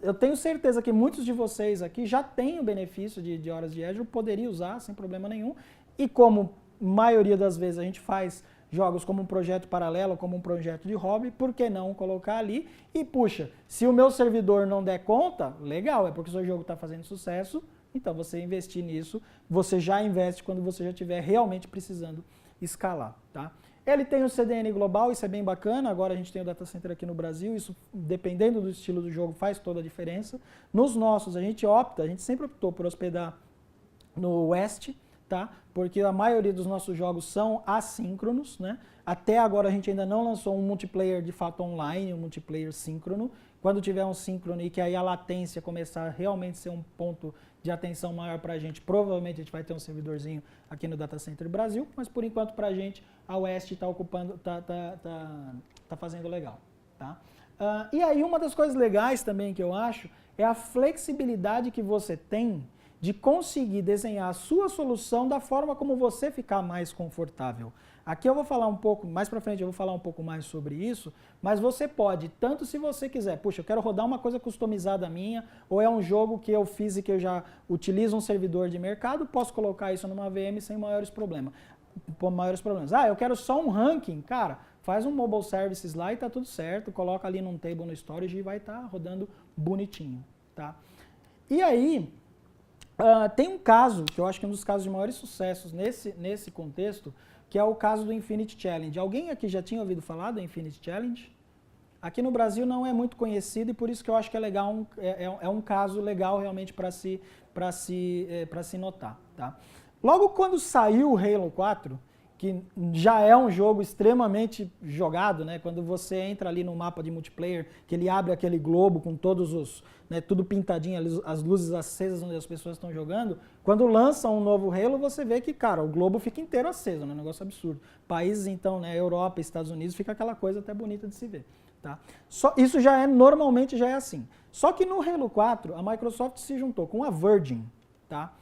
eu tenho certeza que muitos de vocês aqui já têm o benefício de horas de Azure, poderia usar sem problema nenhum, e como maioria das vezes a gente faz jogos como um projeto paralelo, como um projeto de hobby, por que não colocar ali? E puxa, se o meu servidor não der conta, legal, é porque o seu jogo está fazendo sucesso, então você investir nisso, você já investe quando você já estiver realmente precisando escalar. Tá? Ele tem o CDN global, isso é bem bacana, agora a gente tem o data center aqui no Brasil, isso dependendo do estilo do jogo faz toda a diferença. Nos nossos a gente sempre optou por hospedar no West, tá? Porque a maioria dos nossos jogos são assíncronos, né? Até agora a gente ainda não lançou um multiplayer de fato online, um multiplayer síncrono. Quando tiver um síncrono e que aí a latência começar a realmente ser um ponto de atenção maior para a gente, provavelmente a gente vai ter um servidorzinho aqui no Data Center Brasil, mas por enquanto para a gente a West está ocupando, tá fazendo legal, tá? E aí uma das coisas legais também que eu acho é a flexibilidade que você tem de conseguir desenhar a sua solução da forma como você ficar mais confortável. Aqui eu vou falar um pouco, mais para frente eu vou falar um pouco mais sobre isso, mas você pode, tanto se você quiser, puxa, eu quero rodar uma coisa customizada minha, ou é um jogo que eu fiz e que eu já utilizo um servidor de mercado, posso colocar isso numa VM sem maiores problemas. Eu quero só um ranking, cara, faz um mobile services lá e tá tudo certo, coloca ali num table no storage e vai estar rodando bonitinho, tá? E aí, tem um caso, que eu acho que é um dos casos de maiores sucessos nesse contexto, que é o caso do Infinity Challenge. Alguém aqui já tinha ouvido falar do Infinity Challenge? Aqui no Brasil não é muito conhecido e por isso que eu acho que é legal, é um caso legal realmente para se notar. Tá? Logo quando saiu o Halo 4, que já é um jogo extremamente jogado, né? Quando você entra ali no mapa de multiplayer, que ele abre aquele globo com todos os, né, tudo pintadinho, as luzes acesas onde as pessoas estão jogando, quando lança um novo Halo, você vê que, cara, o globo fica inteiro aceso, né? Um negócio absurdo. Países, então, né, Europa, Estados Unidos, fica aquela coisa até bonita de se ver. Tá? Isso normalmente já é assim. Só que no Halo 4, a Microsoft se juntou com a Virgin, tá?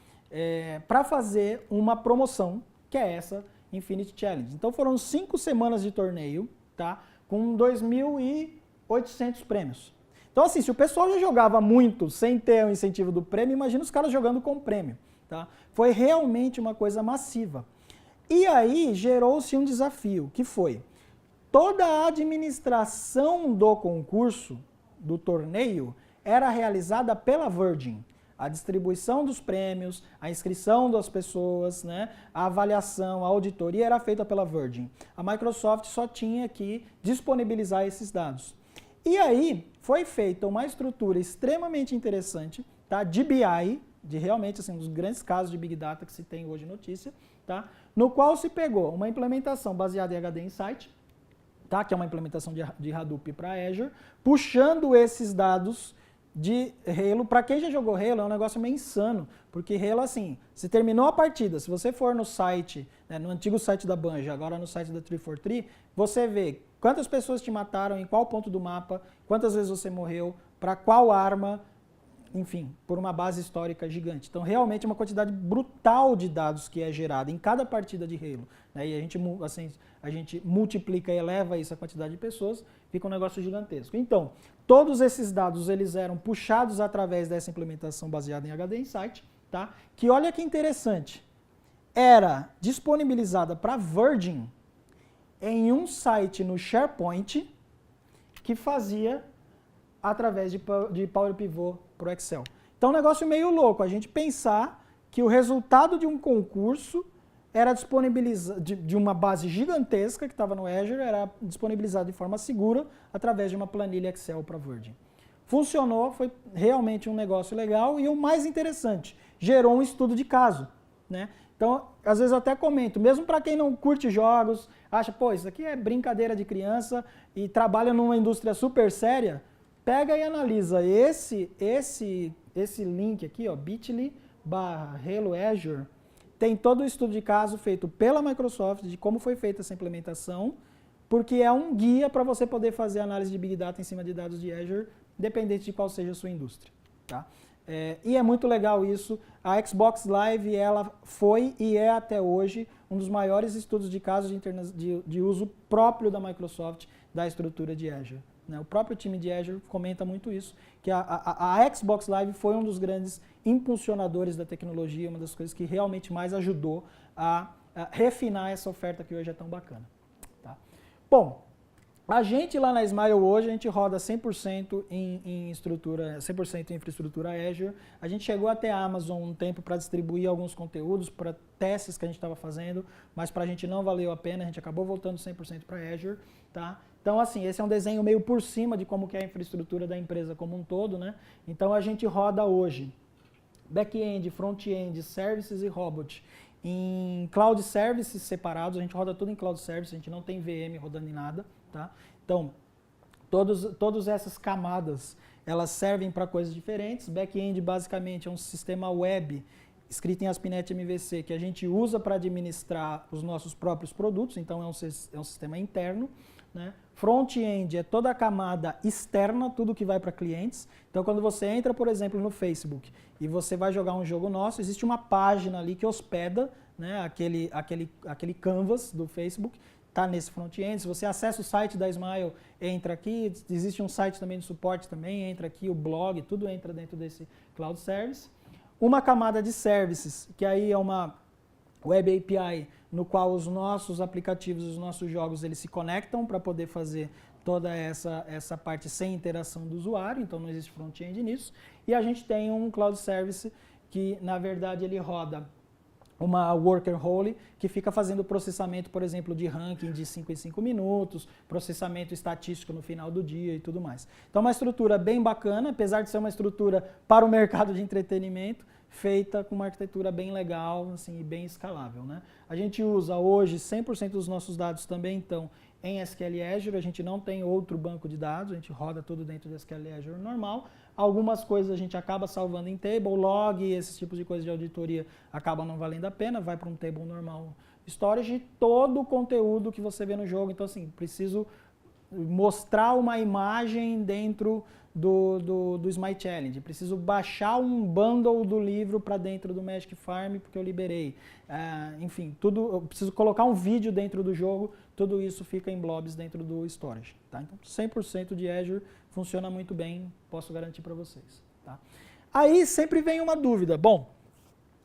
Para fazer uma promoção, que é essa Infinity Challenge. Então foram 5 semanas de torneio, tá? Com 2.800 prêmios. Então assim, se o pessoal já jogava muito sem ter o incentivo do prêmio, imagina os caras jogando com prêmio, tá? Foi realmente uma coisa massiva. E aí gerou-se um desafio, que foi toda a administração do concurso, do torneio, era realizada pela Virgin. A distribuição dos prêmios, a inscrição das pessoas, né, a avaliação, a auditoria era feita pela Virgin. A Microsoft só tinha que disponibilizar esses dados. E aí foi feita uma estrutura extremamente interessante, tá, de BI, de realmente assim, um dos grandes casos de Big Data que se tem hoje notícia, tá, no qual se pegou uma implementação baseada em HD Insight, tá, que é uma implementação de Hadoop para Azure, puxando esses dados de Halo. Para quem já jogou Halo, é um negócio meio insano, porque Halo, assim, se terminou a partida, se você for no site, né, no antigo site da Bungie, agora no site da 343, você vê quantas pessoas te mataram, em qual ponto do mapa, quantas vezes você morreu, para qual arma, enfim, por uma base histórica gigante. Então, realmente é uma quantidade brutal de dados que é gerada em cada partida de Halo. Né? E a gente multiplica e eleva isso a quantidade de pessoas, fica um negócio gigantesco. Então, todos esses dados eles eram puxados através dessa implementação baseada em HD Insight, tá? Que olha que interessante, era disponibilizada para Virgin em um site no SharePoint que fazia através de Power Pivot para o Excel. Então, é um negócio meio louco, a gente pensar que o resultado de um concurso era disponibilizado de uma base gigantesca que estava no Azure, era disponibilizado de forma segura através de uma planilha Excel para Virgin. Funcionou, foi realmente um negócio legal e o mais interessante, gerou um estudo de caso, né? Então, às vezes eu até comento, mesmo para quem não curte jogos, acha, pô, isso aqui é brincadeira de criança e trabalha numa indústria super séria, pega e analisa esse link aqui, ó, bit.ly/Halo Azure, tem todo o estudo de caso feito pela Microsoft de como foi feita essa implementação, porque é um guia para você poder fazer análise de Big Data em cima de dados de Azure, independente de qual seja a sua indústria. Tá? E é muito legal isso. A Xbox Live ela foi e é até hoje um dos maiores estudos de casos de uso próprio da Microsoft da estrutura de Azure. O próprio time de Azure comenta muito isso, que a Xbox Live foi um dos grandes impulsionadores da tecnologia, uma das coisas que realmente mais ajudou a refinar essa oferta que hoje é tão bacana. Tá? Bom, a gente lá na Smile hoje, a gente roda 100% em infraestrutura Azure. A gente chegou até a Amazon um tempo para distribuir alguns conteúdos, para testes que a gente estava fazendo, mas para a gente não valeu a pena, a gente acabou voltando 100% para Azure. Tá? Então, assim, esse é um desenho meio por cima de como que é a infraestrutura da empresa como um todo, né? Então, a gente roda hoje back-end, front-end, services e robot em cloud services separados, a gente roda tudo em cloud services, a gente não tem VM rodando em nada, tá? Então, todas essas camadas, elas servem para coisas diferentes. Back-end, basicamente, é um sistema web escrito em ASP.NET MVC, que a gente usa para administrar os nossos próprios produtos, então é um sistema interno. Né? Front-end é toda a camada externa, tudo que vai para clientes. Então, quando você entra, por exemplo, no Facebook e você vai jogar um jogo nosso, existe uma página ali que hospeda, né, aquele canvas do Facebook, está nesse front-end. Se você acessa o site da Smile, entra aqui. Existe um site também de suporte também, entra aqui, o blog, tudo entra dentro desse Cloud Service. Uma camada de services, que aí é uma Web API, no qual os nossos aplicativos, os nossos jogos, eles se conectam para poder fazer toda essa parte sem interação do usuário, então não existe front-end nisso. E a gente tem um Cloud Service que, na verdade, ele roda uma worker role que fica fazendo processamento, por exemplo, de ranking de 5 em 5 minutos, processamento estatístico no final do dia e tudo mais. Então, uma estrutura bem bacana, apesar de ser uma estrutura para o mercado de entretenimento, feita com uma arquitetura bem legal, assim, e bem escalável, né? A gente usa hoje 100% dos nossos dados também, então, em SQL Azure, a gente não tem outro banco de dados, a gente roda tudo dentro do SQL Azure normal. Algumas coisas a gente acaba salvando em table, log, esses tipos de coisas de auditoria acabam não valendo a pena, vai para um table normal storage e todo o conteúdo que você vê no jogo. Então, assim, preciso mostrar uma imagem dentro do Smite Challenge, preciso baixar um bundle do livro para dentro do Magic Farm porque eu liberei. Enfim, tudo, eu preciso colocar um vídeo dentro do jogo, tudo isso fica em blobs dentro do storage. Tá? Então, 100% de Azure funciona muito bem, posso garantir para vocês. Tá? Aí sempre vem uma dúvida. Bom,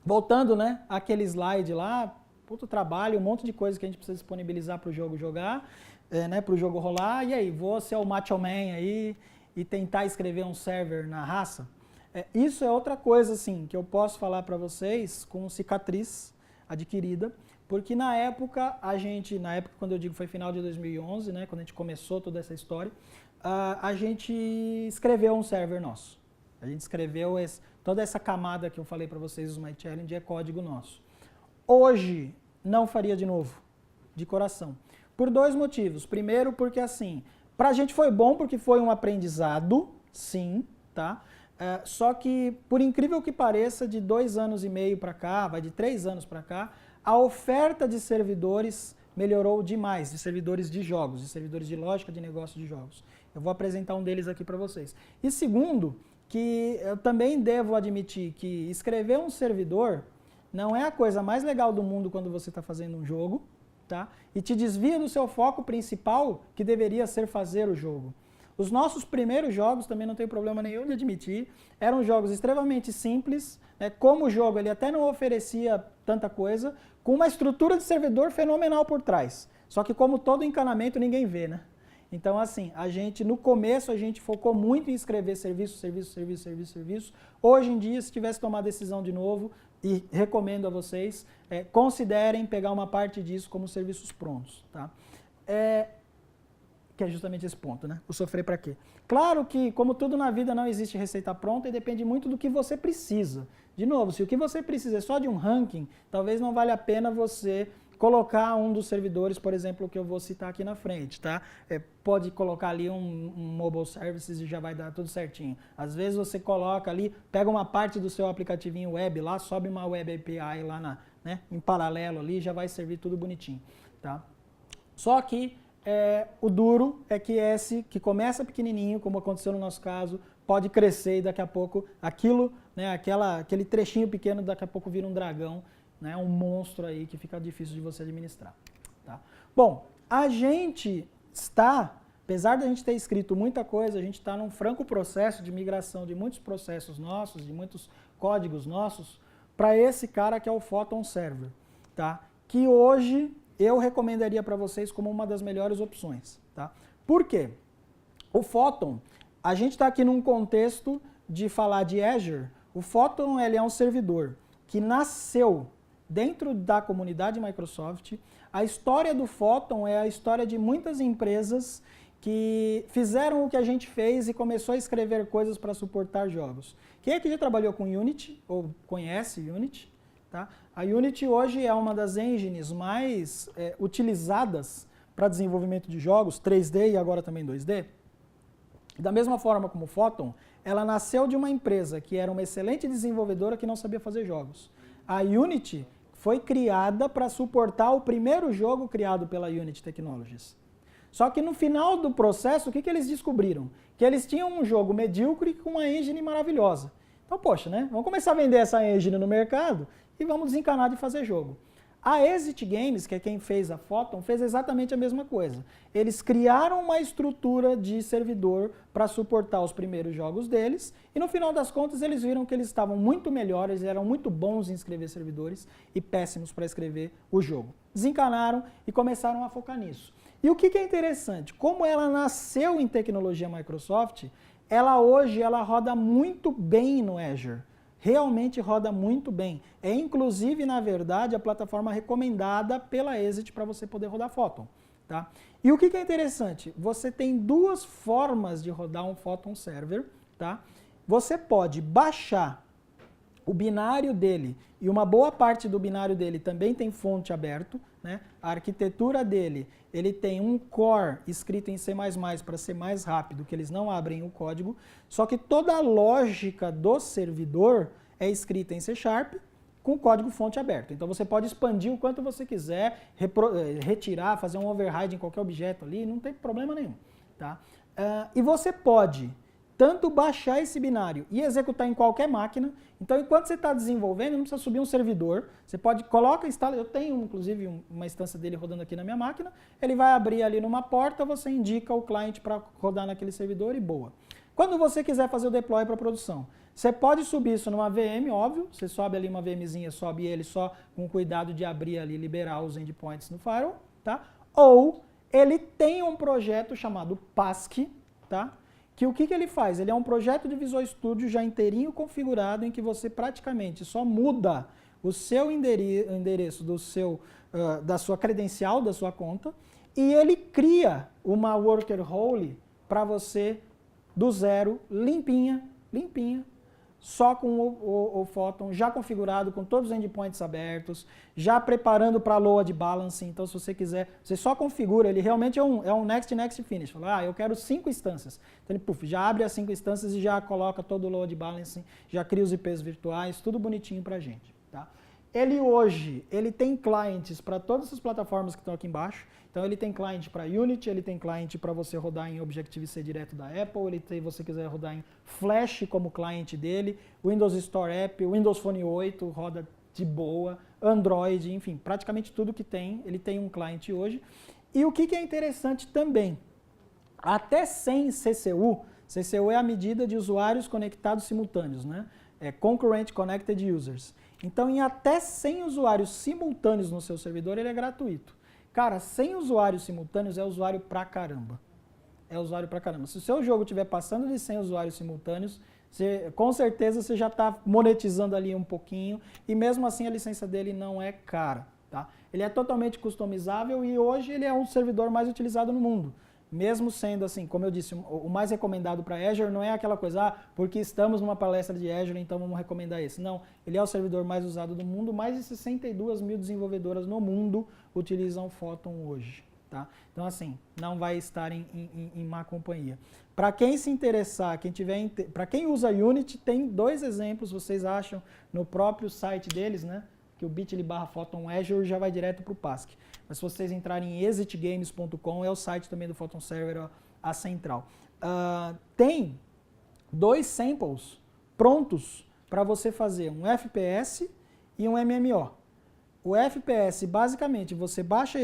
voltando, né, àquele slide lá, puto trabalho, um monte de coisa que a gente precisa disponibilizar para o jogo jogar, né, para o jogo rolar. E aí, vou ser o macho man aí e tentar escrever um server na raça? Isso é outra coisa, assim, que eu posso falar para vocês com cicatriz adquirida, porque na época, quando eu digo foi final de 2011, né, quando a gente começou toda essa história, a gente escreveu um server nosso. A gente escreveu toda essa camada que eu falei para vocês, o Smite Challenge, é código nosso. Hoje, não faria de novo, de coração. Por dois motivos. Primeiro, porque assim, pra gente foi bom porque foi um aprendizado, sim, tá? Só que, por incrível que pareça, de 2 anos e meio para cá, vai de 3 anos para cá, a oferta de servidores melhorou demais, de servidores de jogos, de servidores de lógica de negócio de jogos. Eu vou apresentar um deles aqui para vocês. E segundo, que eu também devo admitir que escrever um servidor não é a coisa mais legal do mundo quando você está fazendo um jogo, tá? E te desvia do seu foco principal, que deveria ser fazer o jogo. Os nossos primeiros jogos, também não tem problema nenhum de admitir, eram jogos extremamente simples, né? Como o jogo ele até não oferecia tanta coisa, com uma estrutura de servidor fenomenal por trás. Só que como todo encanamento ninguém vê, né? Então assim, no começo a gente focou muito em escrever serviço. Hoje em dia, se tivesse tomar decisão de novo, e recomendo a vocês, considerem pegar uma parte disso como serviços prontos, tá? Que é justamente esse ponto, né? O sofrer para quê? Claro que, como tudo na vida, não existe receita pronta e depende muito do que você precisa. De novo, se o que você precisa é só de um ranking, talvez não valha a pena você colocar um dos servidores, por exemplo, que eu vou citar aqui na frente, tá? Pode colocar ali um mobile services e já vai dar tudo certinho. Às vezes você coloca ali, pega uma parte do seu aplicativinho web lá, sobe uma web API lá em paralelo ali, já vai servir tudo bonitinho, tá? Só que o duro é que esse que começa pequenininho, como aconteceu no nosso caso, pode crescer e daqui a pouco aquilo, né, aquele trechinho pequeno, daqui a pouco vira um dragão, né, um monstro aí que fica difícil de você administrar. Tá? Bom, a gente está, apesar de a gente ter escrito muita coisa, a gente está num franco processo de migração de muitos processos nossos, de muitos códigos nossos, para esse cara que é o Photon Server, tá? Que hoje eu recomendaria para vocês como uma das melhores opções. Tá? Por quê? O Photon, a gente está aqui num contexto de falar de Azure. O Photon ele é um servidor que nasceu dentro da comunidade Microsoft. A história do Photon é a história de muitas empresas que fizeram o que a gente fez e começou a escrever coisas para suportar jogos. Quem aqui já trabalhou com Unity ou conhece Unity? Tá? A Unity hoje é uma das engines mais utilizadas para desenvolvimento de jogos, 3D e agora também 2D. Da mesma forma como o Photon, ela nasceu de uma empresa que era uma excelente desenvolvedora que não sabia fazer jogos. A Unity foi criada para suportar o primeiro jogo criado pela Unity Technologies. Só que no final do processo, o que eles descobriram? Que eles tinham um jogo medíocre com uma engine maravilhosa. Então, poxa, né? Vamos começar a vender essa engine no mercado e vamos desencanar de fazer jogo. A Exit Games, que é quem fez a Photon, fez exatamente a mesma coisa. Eles criaram uma estrutura de servidor para suportar os primeiros jogos deles e no final das contas eles viram que eles estavam muito melhores, eram muito bons em escrever servidores e péssimos para escrever o jogo. Desencanaram e começaram a focar nisso. E o que é interessante, como ela nasceu em tecnologia Microsoft, hoje ela roda muito bem no Azure. Realmente roda muito bem. É inclusive, na verdade, a plataforma recomendada pela Exit para você poder rodar Photon. Tá? E o que é interessante? Você tem duas formas de rodar um Photon Server. Tá? Você pode baixar o binário dele, e uma boa parte do binário dele também tem fonte aberto. Né? A arquitetura dele, ele tem um core escrito em C++ para ser mais rápido, que eles não abrem o código, só que toda a lógica do servidor é escrita em C# com código fonte aberto. Então você pode expandir o quanto você quiser, retirar, fazer um override em qualquer objeto ali, não tem problema nenhum. Tá? E você pode tanto baixar esse binário e executar em qualquer máquina. Então, enquanto você está desenvolvendo, não precisa subir um servidor. Você pode, instala, eu tenho inclusive uma instância dele rodando aqui na minha máquina, ele vai abrir ali numa porta, você indica o cliente para rodar naquele servidor e boa. Quando você quiser fazer o deploy para produção, você pode subir isso numa VM, óbvio, você sobe ali uma VMzinha, sobe ele só com cuidado de abrir ali, liberar os endpoints no firewall, tá? Ou ele tem um projeto chamado Pasque, tá? Que o que ele faz? Ele é um projeto de Visual Studio já inteirinho configurado em que você praticamente só muda o seu endereço da sua credencial, da sua conta, e ele cria uma worker role para você do zero, limpinha, só com o Photon já configurado, com todos os endpoints abertos, já preparando para load balancing. Então, se você quiser, você só configura, ele realmente é um next, finish. Fala, eu quero 5 instâncias. Então, ele já abre as 5 instâncias e já coloca todo o load balancing, já cria os IPs virtuais, tudo bonitinho para a gente. Tá? Ele hoje, ele tem clientes para todas essas plataformas que estão aqui embaixo. Então ele tem cliente para Unity, ele tem cliente para você rodar em Objective-C direto da Apple, ele tem, se você quiser rodar em Flash como cliente dele, Windows Store App, Windows Phone 8 roda de boa, Android, enfim, praticamente tudo que tem, ele tem um cliente hoje. E o que é interessante também, até sem CCU, CCU é a medida de usuários conectados simultâneos, né? É Concurrent Connected Users. Então, em até 100 usuários simultâneos no seu servidor, ele é gratuito. Cara, 100 usuários simultâneos é usuário pra caramba. É usuário pra caramba. Se o seu jogo estiver passando de 100 usuários simultâneos, com certeza você já está monetizando ali um pouquinho, e mesmo assim a licença dele não é cara. Tá? Ele é totalmente customizável e hoje ele é um servidor mais utilizado no mundo. Mesmo sendo assim, como eu disse, o mais recomendado para Azure não é aquela coisa, porque estamos numa palestra de Azure, então vamos recomendar esse. Não, ele é o servidor mais usado do mundo, mais de 62 mil desenvolvedoras no mundo utilizam Photon hoje. Tá? Então assim, não vai estar em má companhia. Para quem se interessar, para quem usa Unity, tem 2 exemplos, vocês acham no próprio site deles, né? Que o bit.ly/Photon Azure já vai direto para o PASC. Mas se vocês entrarem em exitgames.com, é o site também do Photon Server, a central. Tem 2 samples prontos para você fazer um FPS e um MMO. O FPS, basicamente, você baixa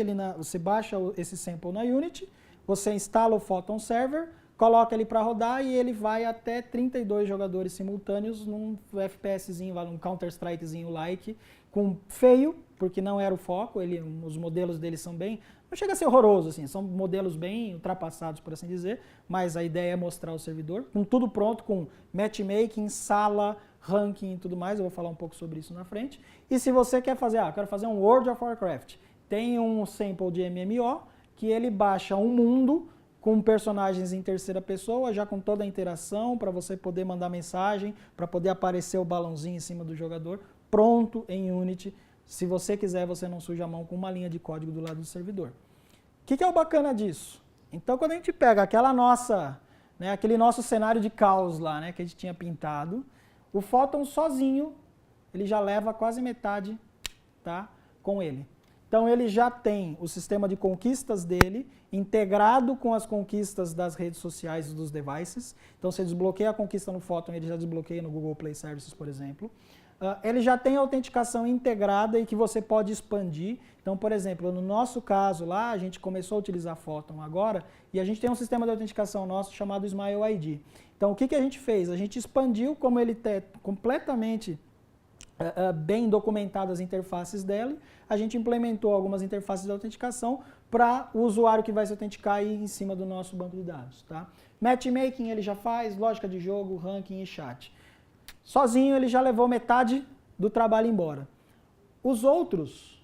esse sample na Unity, você instala o Photon Server, coloca ele para rodar e ele vai até 32 jogadores simultâneos num FPSzinho, um Counter-Strikezinho like, com feio, porque não era o foco, os modelos deles são bem, não chega a ser horroroso, assim, são modelos bem ultrapassados, por assim dizer, mas a ideia é mostrar o servidor, com tudo pronto, com matchmaking, sala, ranking e tudo mais, eu vou falar um pouco sobre isso na frente. E se você quer fazer, quero fazer um World of Warcraft, tem um sample de MMO, que ele baixa um mundo com personagens em terceira pessoa, já com toda a interação, para você poder mandar mensagem, para poder aparecer o balãozinho em cima do jogador, pronto em Unity. Se você quiser, você não suja a mão com uma linha de código do lado do servidor. O que é o bacana disso? Então, quando a gente pega aquele nosso cenário de caos lá, né, que a gente tinha pintado, o Photon sozinho, ele já leva quase metade, tá, com ele. Então, ele já tem o sistema de conquistas dele integrado com as conquistas das redes sociais e dos devices. Então, você desbloqueia a conquista no Photon, ele já desbloqueia no Google Play Services, por exemplo. Ele já tem autenticação integrada e que você pode expandir. Então, por exemplo, no nosso caso lá, a gente começou a utilizar Photon agora e a gente tem um sistema de autenticação nosso chamado Smile ID. Então, o que a gente fez? A gente expandiu, como ele está completamente bem documentadas as interfaces dele, a gente implementou algumas interfaces de autenticação para o usuário que vai se autenticar aí em cima do nosso banco de dados. Tá? Matchmaking ele já faz, lógica de jogo, ranking e chat. Sozinho ele já levou metade do trabalho embora. Os outros,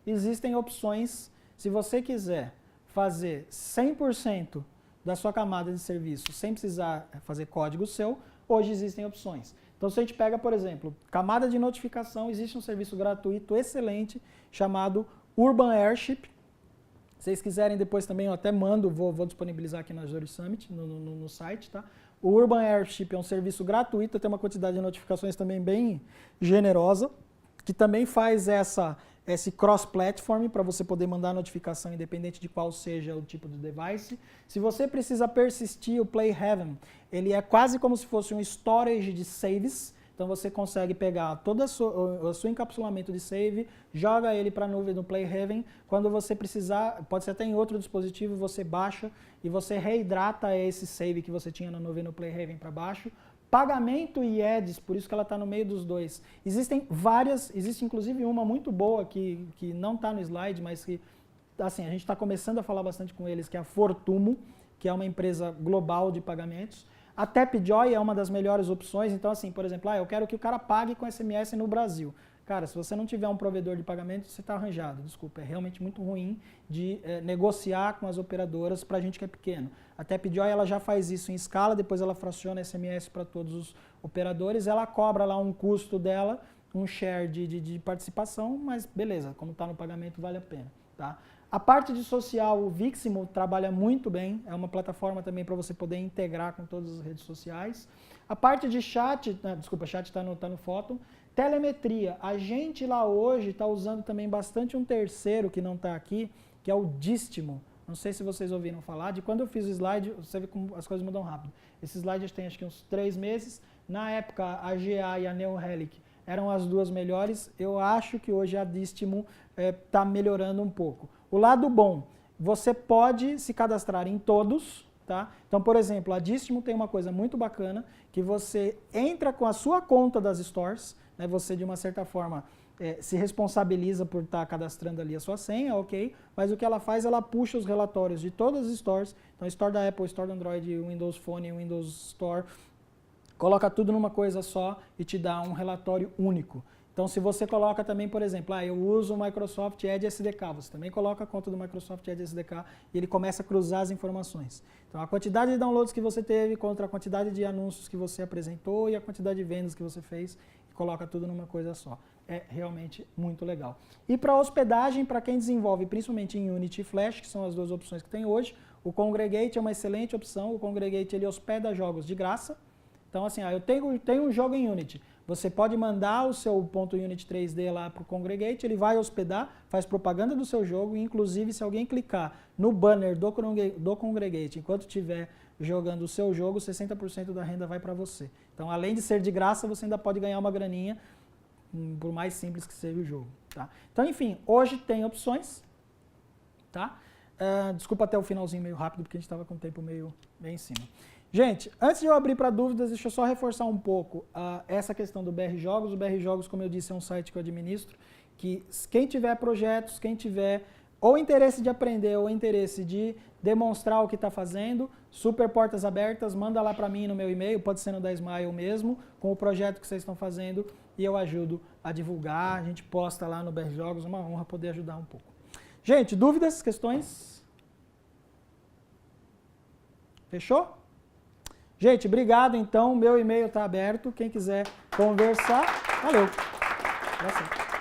existem opções, se você quiser fazer 100% da sua camada de serviço sem precisar fazer código seu, hoje existem opções. Então se a gente pega, por exemplo, camada de notificação, existe um serviço gratuito excelente chamado Urban Airship. Se vocês quiserem depois também eu até mando, vou disponibilizar aqui na Azure Summit, no site, tá? O Urban Airship é um serviço gratuito, tem uma quantidade de notificações também bem generosa, que também faz esse cross-platform para você poder mandar notificação independente de qual seja o tipo de device. Se você precisa persistir, o Playheaven, ele é quase como se fosse um storage de saves. Então você consegue pegar todo o seu encapsulamento de save, joga ele para a nuvem do Playheaven. Quando você precisar, pode ser até em outro dispositivo, você baixa e você reidrata esse save que você tinha na nuvem no Playheaven para baixo. Pagamento e ads, por isso que ela está no meio dos dois. Existem várias, existe inclusive uma muito boa que não está no slide, mas que assim, a gente está começando a falar bastante com eles, que é a Fortumo, que é uma empresa global de pagamentos. A Tapjoy é uma das melhores opções, então assim, por exemplo, eu quero que o cara pague com SMS no Brasil. Cara, se você não tiver um provedor de pagamento, você está arranjado, desculpa, é realmente muito ruim de negociar com as operadoras para a gente que é pequeno. A Tapjoy ela já faz isso em escala, depois ela fraciona SMS para todos os operadores, ela cobra lá um custo dela, um share de participação, mas beleza, como está no pagamento vale a pena. Tá? A parte de social, o Viximo trabalha muito bem, é uma plataforma também para você poder integrar com todas as redes sociais. A parte de chat, desculpa, chat está no Photon. Telemetria, a gente lá hoje está usando também bastante um terceiro que não está aqui, que é o Distimo. Não sei se vocês ouviram falar, de quando eu fiz o slide, você vê como as coisas mudam rápido. Esse slide tem acho que uns 3 meses, na época a GA e a NeoRelic eram as duas melhores, eu acho que hoje a Distimo está melhorando um pouco. O lado bom, você pode se cadastrar em todos, tá? Então, por exemplo, a Distimo tem uma coisa muito bacana, que você entra com a sua conta das stores, né? Você de uma certa forma se responsabiliza por estar cadastrando ali a sua senha, ok, mas o que ela faz, ela puxa os relatórios de todas as stores, então Store da Apple, Store do Android, Windows Phone, Windows Store, coloca tudo numa coisa só e te dá um relatório único. Então, se você coloca também, por exemplo, eu uso o Microsoft Edge SDK, você também coloca a conta do Microsoft Edge SDK e ele começa a cruzar as informações. Então, a quantidade de downloads que você teve contra a quantidade de anúncios que você apresentou e a quantidade de vendas que você fez, e coloca tudo numa coisa só. É realmente muito legal. E para hospedagem, para quem desenvolve principalmente em Unity e Flash, que são as duas opções que tem hoje, o Kongregate é uma excelente opção. O Kongregate ele hospeda jogos de graça. Então, assim, eu tenho um jogo em Unity. Você pode mandar o seu .unity 3D lá para o Kongregate, ele vai hospedar, faz propaganda do seu jogo, e inclusive se alguém clicar no banner do Kongregate enquanto estiver jogando o seu jogo, 60% da renda vai para você. Então, além de ser de graça, você ainda pode ganhar uma graninha, por mais simples que seja o jogo. Tá? Então, enfim, hoje tem opções. Tá? Desculpa até o finalzinho meio rápido, porque a gente estava com o tempo meio em cima. Gente, antes de eu abrir para dúvidas, deixa eu só reforçar um pouco essa questão do BR Jogos. O BR Jogos, como eu disse, é um site que eu administro, que quem tiver projetos, quem tiver ou interesse de aprender ou interesse de demonstrar o que está fazendo, super portas abertas, manda lá para mim no meu e-mail, pode ser no 10maio mesmo, com o projeto que vocês estão fazendo, e eu ajudo a divulgar, a gente posta lá no BR Jogos, uma honra poder ajudar um pouco. Gente, dúvidas, questões? Fechou? Gente, obrigado então, meu e-mail está aberto, quem quiser conversar, valeu. Abração.